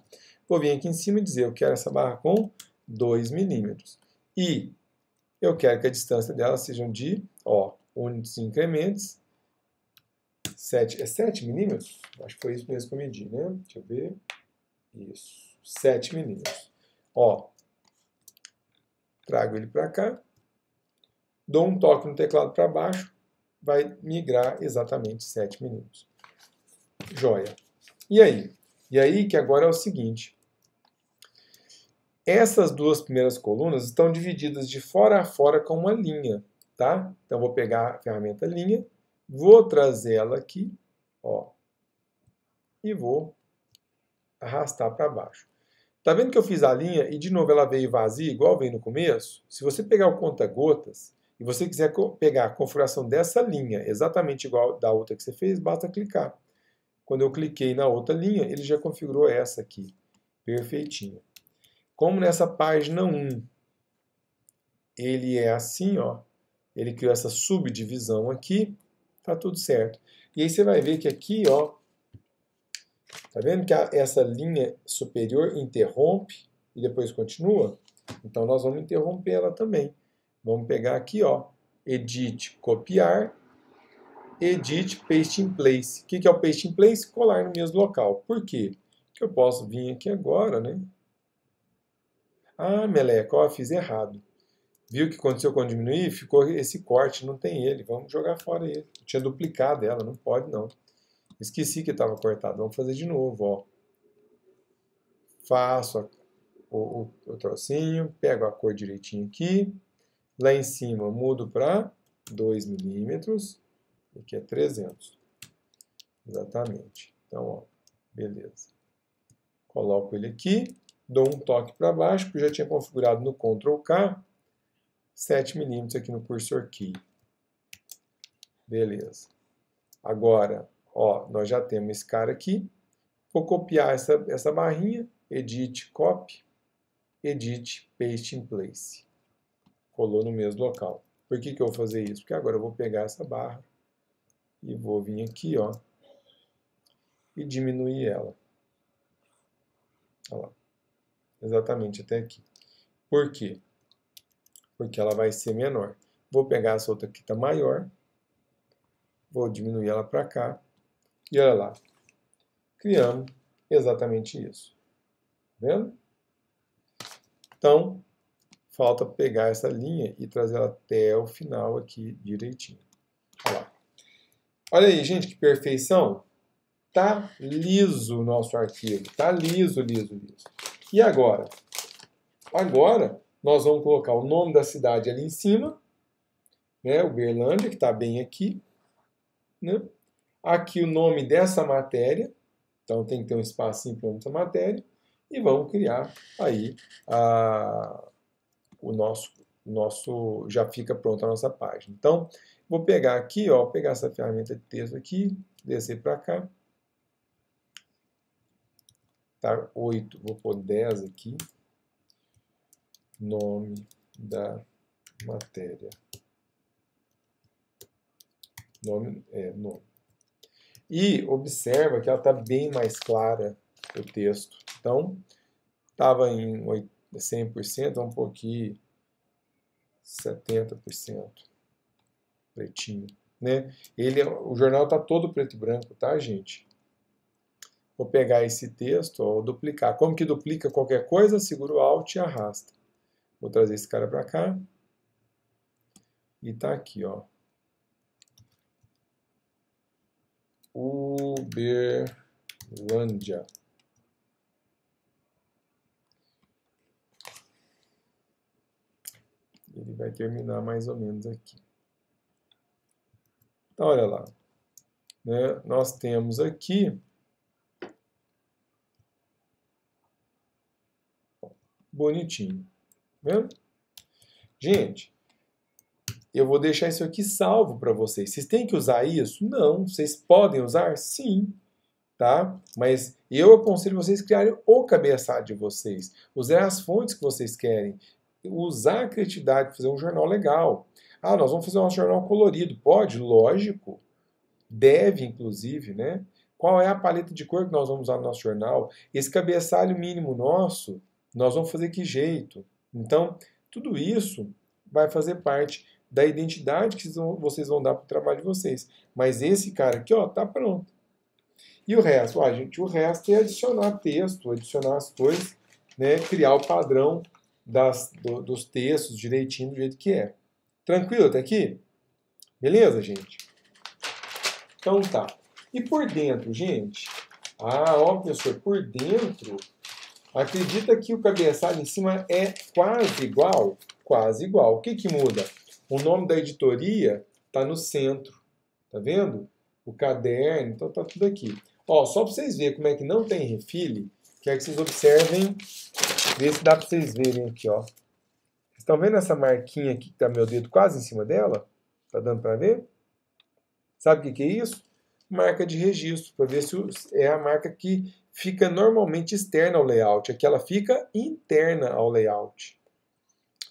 Vou vir aqui em cima e dizer, eu quero essa barra com 2 milímetros. E eu quero que a distância dela seja de, ó, únicos incrementos. 7 milímetros? Acho que foi isso mesmo que eu medi, né? Deixa eu ver. Isso, 7 milímetros. Ó, trago ele para cá, dou um toque no teclado para baixo, vai migrar exatamente 7 milímetros. Joia. E aí? E aí que agora é o seguinte. Essas duas primeiras colunas estão divididas de fora a fora com uma linha, tá? Então, vou pegar a ferramenta linha, vou trazer ela aqui, ó, e vou arrastar para baixo. Tá vendo que eu fiz a linha e, de novo, ela veio vazia, igual veio no começo? Se você pegar o conta-gotas e você quiser pegar a configuração dessa linha exatamente igual da outra que você fez, basta clicar. Quando eu cliquei na outra linha, ele já configurou essa aqui, perfeitinho. Como nessa página 1, ele é assim, ó, ele criou essa subdivisão aqui, tá tudo certo. E aí você vai ver que aqui, ó, tá vendo que essa linha superior interrompe e depois continua? Então nós vamos interromper ela também. Vamos pegar aqui, ó, Edit, copiar, Edit, Paste in Place. O que é o Paste in Place? Colar no mesmo local. Por quê? Porque eu posso vir aqui agora, né? Ah, meleca, ó, fiz errado. Viu o que aconteceu quando diminuir? Ficou esse corte, não tem ele. Vamos jogar fora ele. Eu tinha duplicado ela, não pode não. Esqueci que estava cortado. Vamos fazer de novo, ó. Faço o trocinho, pego a cor direitinho aqui. Lá em cima mudo para 2 milímetros. Aqui é 300. Exatamente. Então, ó, beleza. Coloco ele aqui, dou um toque para baixo, porque eu já tinha configurado no Ctrl K, 7 milímetros aqui no Cursor Key. Beleza. Agora, ó, nós já temos esse cara aqui. Vou copiar essa barrinha, Edit, Copy, Edit, Paste in Place. Colou no mesmo local. Por que eu vou fazer isso? Porque agora eu vou pegar essa barra e vou vir aqui, ó, e diminuir ela. Olha lá. Exatamente até aqui. Por quê? Porque ela vai ser menor. Vou pegar essa outra que está maior, vou diminuir ela para cá, e olha lá. Criamos exatamente isso. Tá vendo? Então, falta pegar essa linha e trazer ela até o final aqui direitinho. Olha lá. Olha aí, gente, que perfeição. Tá liso o nosso arquivo. Tá liso, liso, liso. E agora? Agora, nós vamos colocar o nome da cidade ali em cima, né? Uberlândia, que está bem aqui. Né? Aqui o nome dessa matéria. Então, tem que ter um espacinho para essa matéria. E vamos criar aí o nosso... Já fica pronta a nossa página. Então, vou pegar aqui, ó, pegar essa ferramenta de texto aqui, descer para cá. Tá, 8, vou pôr 10 aqui. Nome da matéria. Nome. E observa que ela está bem mais clara, o texto. Então, estava em 100%, vamos pôr aqui 70%. Pretinho. Né? O jornal está todo preto e branco, tá, gente? Vou pegar esse texto, ó, duplicar. Como que duplica qualquer coisa? Segura o Alt e arrasta. Vou trazer esse cara para cá. E tá aqui, ó. Uberlândia. Ele vai terminar mais ou menos aqui. Então, olha lá. Né? Nós temos aqui... Bonitinho. Vendo? Gente, eu vou deixar isso aqui salvo para vocês. Vocês têm que usar isso? Não. Vocês podem usar? Sim. Tá? Mas eu aconselho vocês criarem o cabeçalho de vocês. Usar as fontes que vocês querem. Usar a criatividade para fazer um jornal legal. Ah, nós vamos fazer um jornal colorido. Pode? Lógico. Deve, inclusive, né? Qual é a paleta de cor que nós vamos usar no nosso jornal? Esse cabeçalho mínimo nosso, nós vamos fazer que jeito? Então, tudo isso vai fazer parte da identidade que vocês vão dar para o trabalho de vocês. Mas esse cara aqui, ó, tá pronto. E o resto? Ah, gente, o resto é adicionar texto, adicionar as coisas, né? Criar o padrão dos textos direitinho do jeito que é. Tranquilo até aqui? Beleza, gente? Então tá. E por dentro, gente? Ah, ó, professor, por dentro... Acredita que o cabeçalho em cima é quase igual? Quase igual. O que que muda? O nome da editoria está no centro. Tá vendo? O caderno, então tá tudo aqui. Ó, só para vocês verem como é que não tem refile, quero que vocês observem, ver se dá para vocês verem aqui, ó. Vocês estão vendo essa marquinha aqui que tá meu dedo quase em cima dela? Tá dando para ver? Sabe o que que é isso? marca de registro, para ver se é a marca que fica normalmente externa ao layout. Aqui ela fica interna ao layout.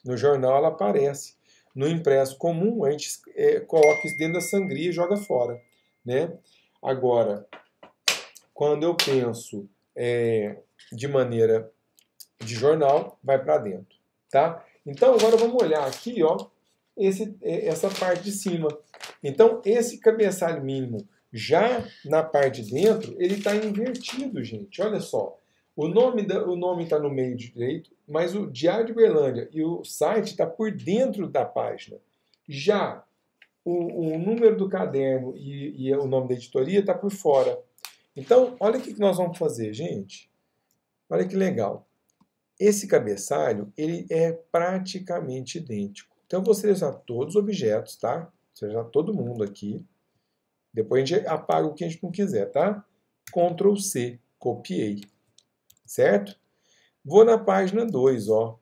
No jornal ela aparece. No impresso comum, a gente coloca isso dentro da sangria e joga fora, né? Agora, quando eu penso de maneira de jornal, vai para dentro, tá? Então, agora vamos olhar aqui, ó, essa parte de cima. Então, esse cabeçalho mínimo, já na parte de dentro, ele está invertido, gente. Olha só. O nome está no meio direito, mas o Diário de Berlândia e o site está por dentro da página. Já o número do caderno e o nome da editoria está por fora. Então, olha o que nós vamos fazer, gente. Olha que legal. Esse cabeçalho, ele é praticamente idêntico. Então, eu vou selecionar todos os objetos, tá? Selecionar todo mundo aqui. Depois a gente apaga o que a gente não quiser, tá? Ctrl C, copiei. Certo? Vou na página 2, ó.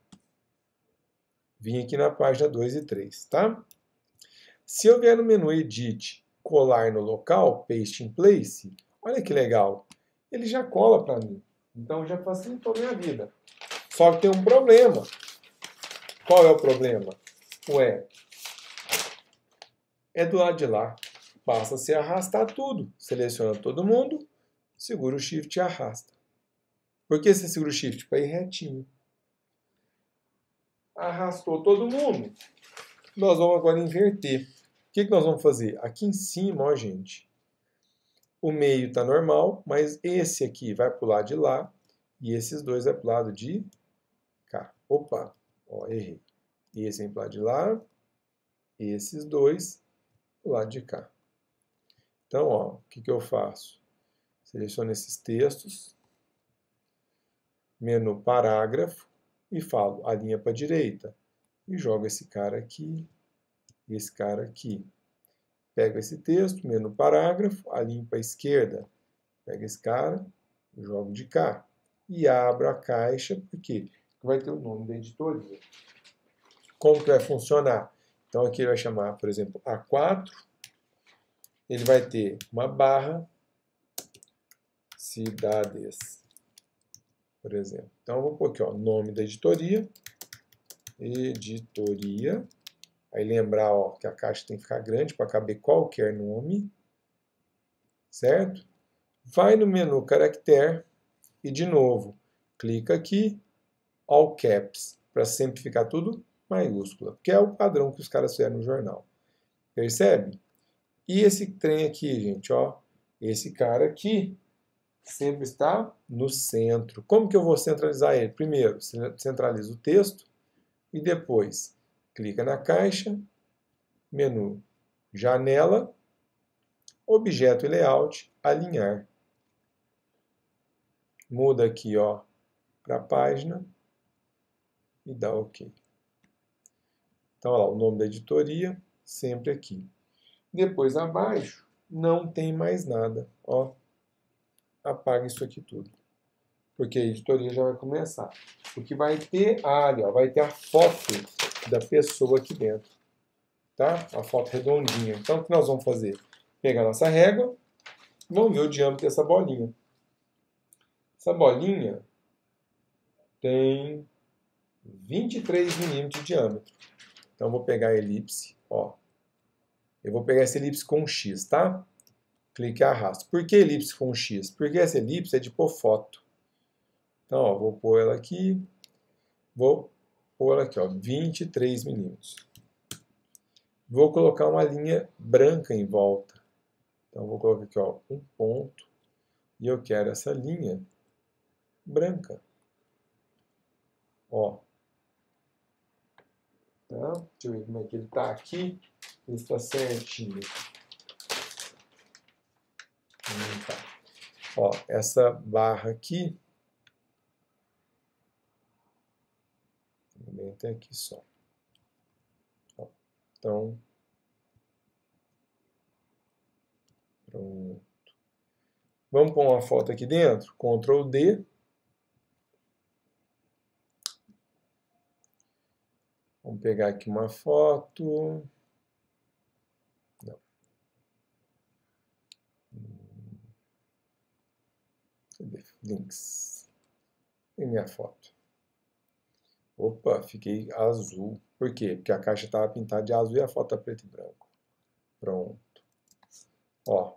Vim aqui na página 2 e 3, tá? Se eu vier no menu Edit, colar no local, Paste in Place, olha que legal. Ele já cola para mim. Então já facilitou a minha vida. Só que tem um problema. Qual é o problema? Ué, é do lado de lá. Basta se arrastar tudo. Seleciona todo mundo, segura o Shift e arrasta. Por que você segura o Shift? Para ir retinho. Arrastou todo mundo. Nós vamos agora inverter. O que nós vamos fazer? Aqui em cima, ó, gente, o meio está normal, mas esse aqui vai para o lado de lá e esses dois vai para o lado de cá. Opa, ó, errei. Esse vem para o lado de lá, esses dois para o lado de cá. Então, ó, o que eu faço? Seleciono esses textos, menu parágrafo e falo alinha para a direita. E jogo esse cara aqui e esse cara aqui. Pego esse texto, menu parágrafo, alinho para a esquerda. Pego esse cara, jogo de cá. E abro a caixa, porque vai ter o nome da editoria. Como que vai funcionar? Então aqui ele vai chamar, por exemplo, A4. Ele vai ter uma barra cidades, por exemplo. Então, eu vou pôr aqui, ó, nome da editoria, editoria. Aí lembrar, ó, que a caixa tem que ficar grande para caber qualquer nome, certo? Vai no menu caractere e, de novo, clica aqui, all caps, para sempre ficar tudo maiúscula, que é o padrão que os caras fizeram no jornal. Percebe? E esse trem aqui, gente, ó, esse cara aqui, sempre está no centro. Como que eu vou centralizar ele? Primeiro, centralizo o texto e depois clica na caixa, menu janela, objeto e layout, alinhar. Muda aqui, ó, para a página e dá OK. Então, olha lá, o nome da editoria, sempre aqui. Depois, abaixo, não tem mais nada. Ó, apaga isso aqui tudo. Porque a editoria já vai começar. O que vai ter, ali, ó, vai ter a foto da pessoa aqui dentro. Tá? A foto redondinha. Então, o que nós vamos fazer? Pegar a nossa régua, vamos ver o diâmetro dessa bolinha. Essa bolinha tem 23 milímetros de diâmetro. Então, eu vou pegar a elipse, ó. Eu vou pegar essa elipse com um X, tá? Clique e arrasto. Por que elipse com um X? Porque essa elipse é de pôr foto. Então, ó, vou pôr ela aqui. Vou pôr ela aqui, ó, 23 milímetros. Vou colocar uma linha branca em volta. Então, vou colocar aqui, ó, um ponto. E eu quero essa linha branca. Ó. Tá? Deixa eu ver como é que ele está aqui. Ele está certinho. Tá. Ó, essa barra aqui. Também tem aqui só. Ó, então. Pronto. Vamos pôr uma foto aqui dentro? Ctrl D. Vamos pegar aqui uma foto. Não. Cadê? Links. E minha foto. Opa, fiquei azul. Por quê? Porque a caixa estava pintada de azul e a foto tá preto e branco. Pronto. Ó,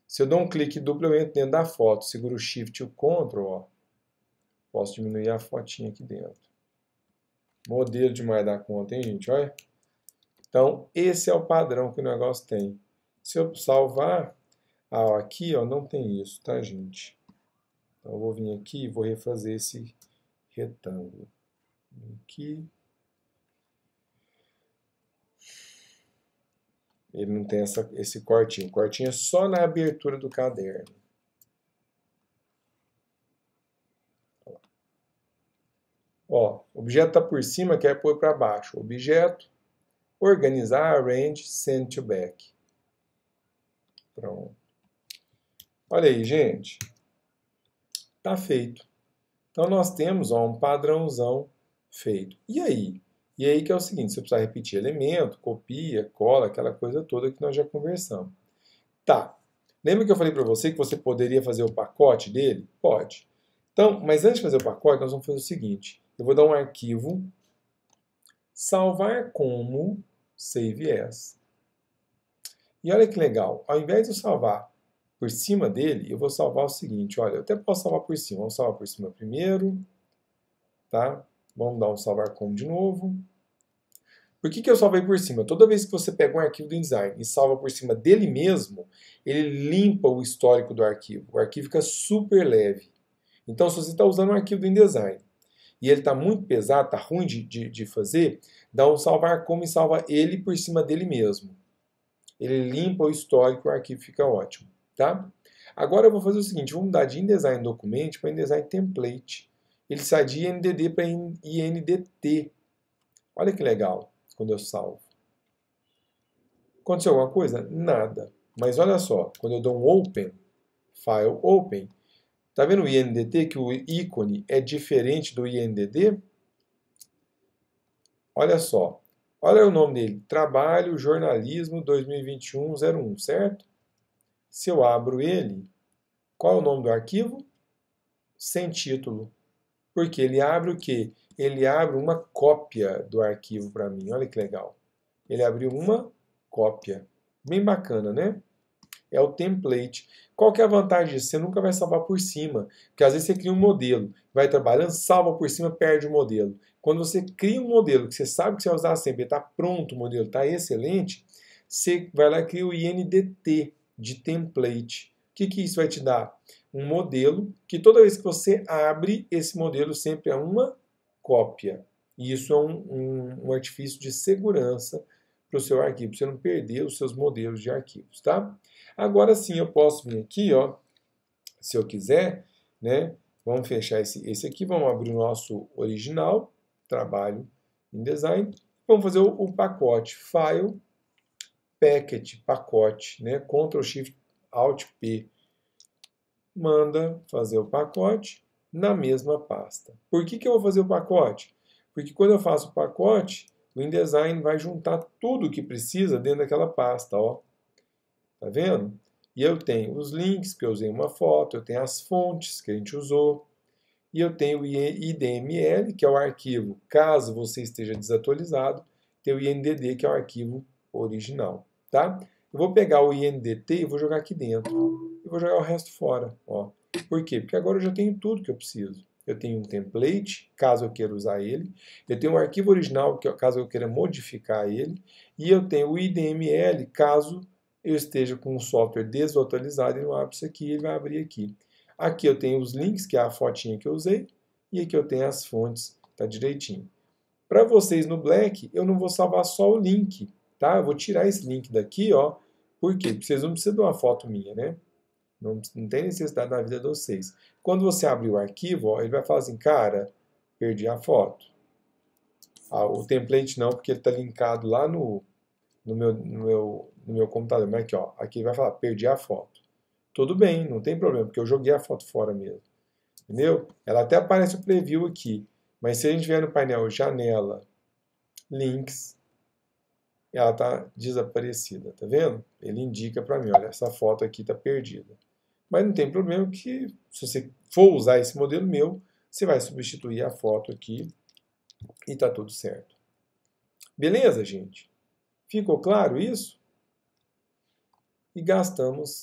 se eu dou um clique duplo, eu entro dentro da foto. Seguro o Shift e o Ctrl, ó. Posso diminuir a fotinha aqui dentro. Modelo demais da conta, hein, gente? Olha. Então, esse é o padrão que o negócio tem. Se eu salvar, aqui, ó, não tem isso, tá, gente? Então, eu vou vir aqui e vou refazer esse retângulo. Aqui. Ele não tem esse cortinho. O cortinho é só na abertura do caderno. Ó, o objeto está por cima, quer pôr para baixo. Objeto, organizar, arrange, send to back. Pronto. Olha aí, gente. Tá feito. Então, nós temos, ó, um padrãozão feito. E aí? E aí que é o seguinte, você precisa repetir elemento, copia, cola, aquela coisa toda que nós já conversamos. Tá. Lembra que eu falei para você que você poderia fazer o pacote dele? Pode. Então, mas antes de fazer o pacote, nós vamos fazer o seguinte. Eu vou dar um arquivo, salvar como, save as. E olha que legal, ao invés de eu salvar por cima dele, eu vou salvar o seguinte, olha, eu até posso salvar por cima, vamos salvar por cima primeiro, tá? Vamos dar um salvar como de novo. Por que eu salvei por cima? Toda vez que você pega um arquivo do InDesign e salva por cima dele mesmo, ele limpa o histórico do arquivo. O arquivo fica super leve. Então, se você está usando um arquivo do InDesign e ele está muito pesado, está ruim de fazer, dá um salvar como e salva ele por cima dele mesmo. Ele limpa o histórico e o arquivo fica ótimo. Tá? Agora eu vou fazer o seguinte, vou mudar de InDesign Document para InDesign Template. Ele sai de INDD para INDT. Olha que legal quando eu salvo. Aconteceu alguma coisa? Nada. Mas olha só, quando eu dou um Open, File Open, tá vendo o INDT que o ícone é diferente do INDD? Olha só. Olha o nome dele, Trabalho Jornalismo 2021-01, certo? Se eu abro ele, qual é o nome do arquivo? Sem título. Porque ele abre o quê? Ele abre uma cópia do arquivo para mim. Olha que legal. Ele abriu uma cópia. Bem bacana, né? É o template. Qual que é a vantagem disso? Você nunca vai salvar por cima. Porque às vezes você cria um modelo, vai trabalhando, salva por cima, perde o modelo. Quando você cria um modelo que você sabe que você vai usar sempre, está pronto o modelo, está excelente, você vai lá e cria o INDT de template. O que isso vai te dar? Um modelo que toda vez que você abre, esse modelo sempre é uma cópia. E isso é um artifício de segurança para o seu arquivo, para você não perder os seus modelos de arquivos, tá? Agora sim eu posso vir aqui, ó, se eu quiser, né? Vamos fechar esse aqui, vamos abrir o nosso original, trabalho em design, vamos fazer o pacote, file, package, pacote, né? Ctrl Shift Alt P. Manda fazer o pacote na mesma pasta. Por que eu vou fazer o pacote? Porque quando eu faço o pacote, o InDesign vai juntar tudo o que precisa dentro daquela pasta, ó. Tá vendo? E eu tenho os links, que eu usei uma foto, eu tenho as fontes que a gente usou, e eu tenho o IDML, que é o arquivo, caso você esteja desatualizado, tem o INDD, que é o arquivo original, tá? Eu vou pegar o INDT e vou jogar aqui dentro. E vou jogar o resto fora, ó. Por quê? Porque agora eu já tenho tudo que eu preciso. Eu tenho um template, caso eu queira usar ele. Eu tenho um arquivo original, caso eu queira modificar ele. E eu tenho o IDML, caso eu esteja com o software desatualizado e não abro isso aqui, ele vai abrir aqui. Aqui eu tenho os links, que é a fotinha que eu usei, e aqui eu tenho as fontes, tá direitinho. Para vocês no Black, eu não vou salvar só o link, tá? Eu vou tirar esse link daqui, ó. Por quê? Porque vocês não precisam de uma foto minha, né? Não tem necessidade na vida de vocês. Quando você abrir o arquivo, ó, ele vai falar assim, cara, perdi a foto. O template não, porque ele está linkado lá no meu computador. Mas aqui, ó, aqui vai falar, perdi a foto. Tudo bem, não tem problema, porque eu joguei a foto fora mesmo. Entendeu? Ela até aparece o preview aqui. Mas se a gente vier no painel Janela, Links, ela está desaparecida, tá vendo? Ele indica para mim, olha, essa foto aqui está perdida. Mas não tem problema que, se você for usar esse modelo meu, você vai substituir a foto aqui e tá tudo certo. Beleza, gente? Ficou claro isso? E gastamos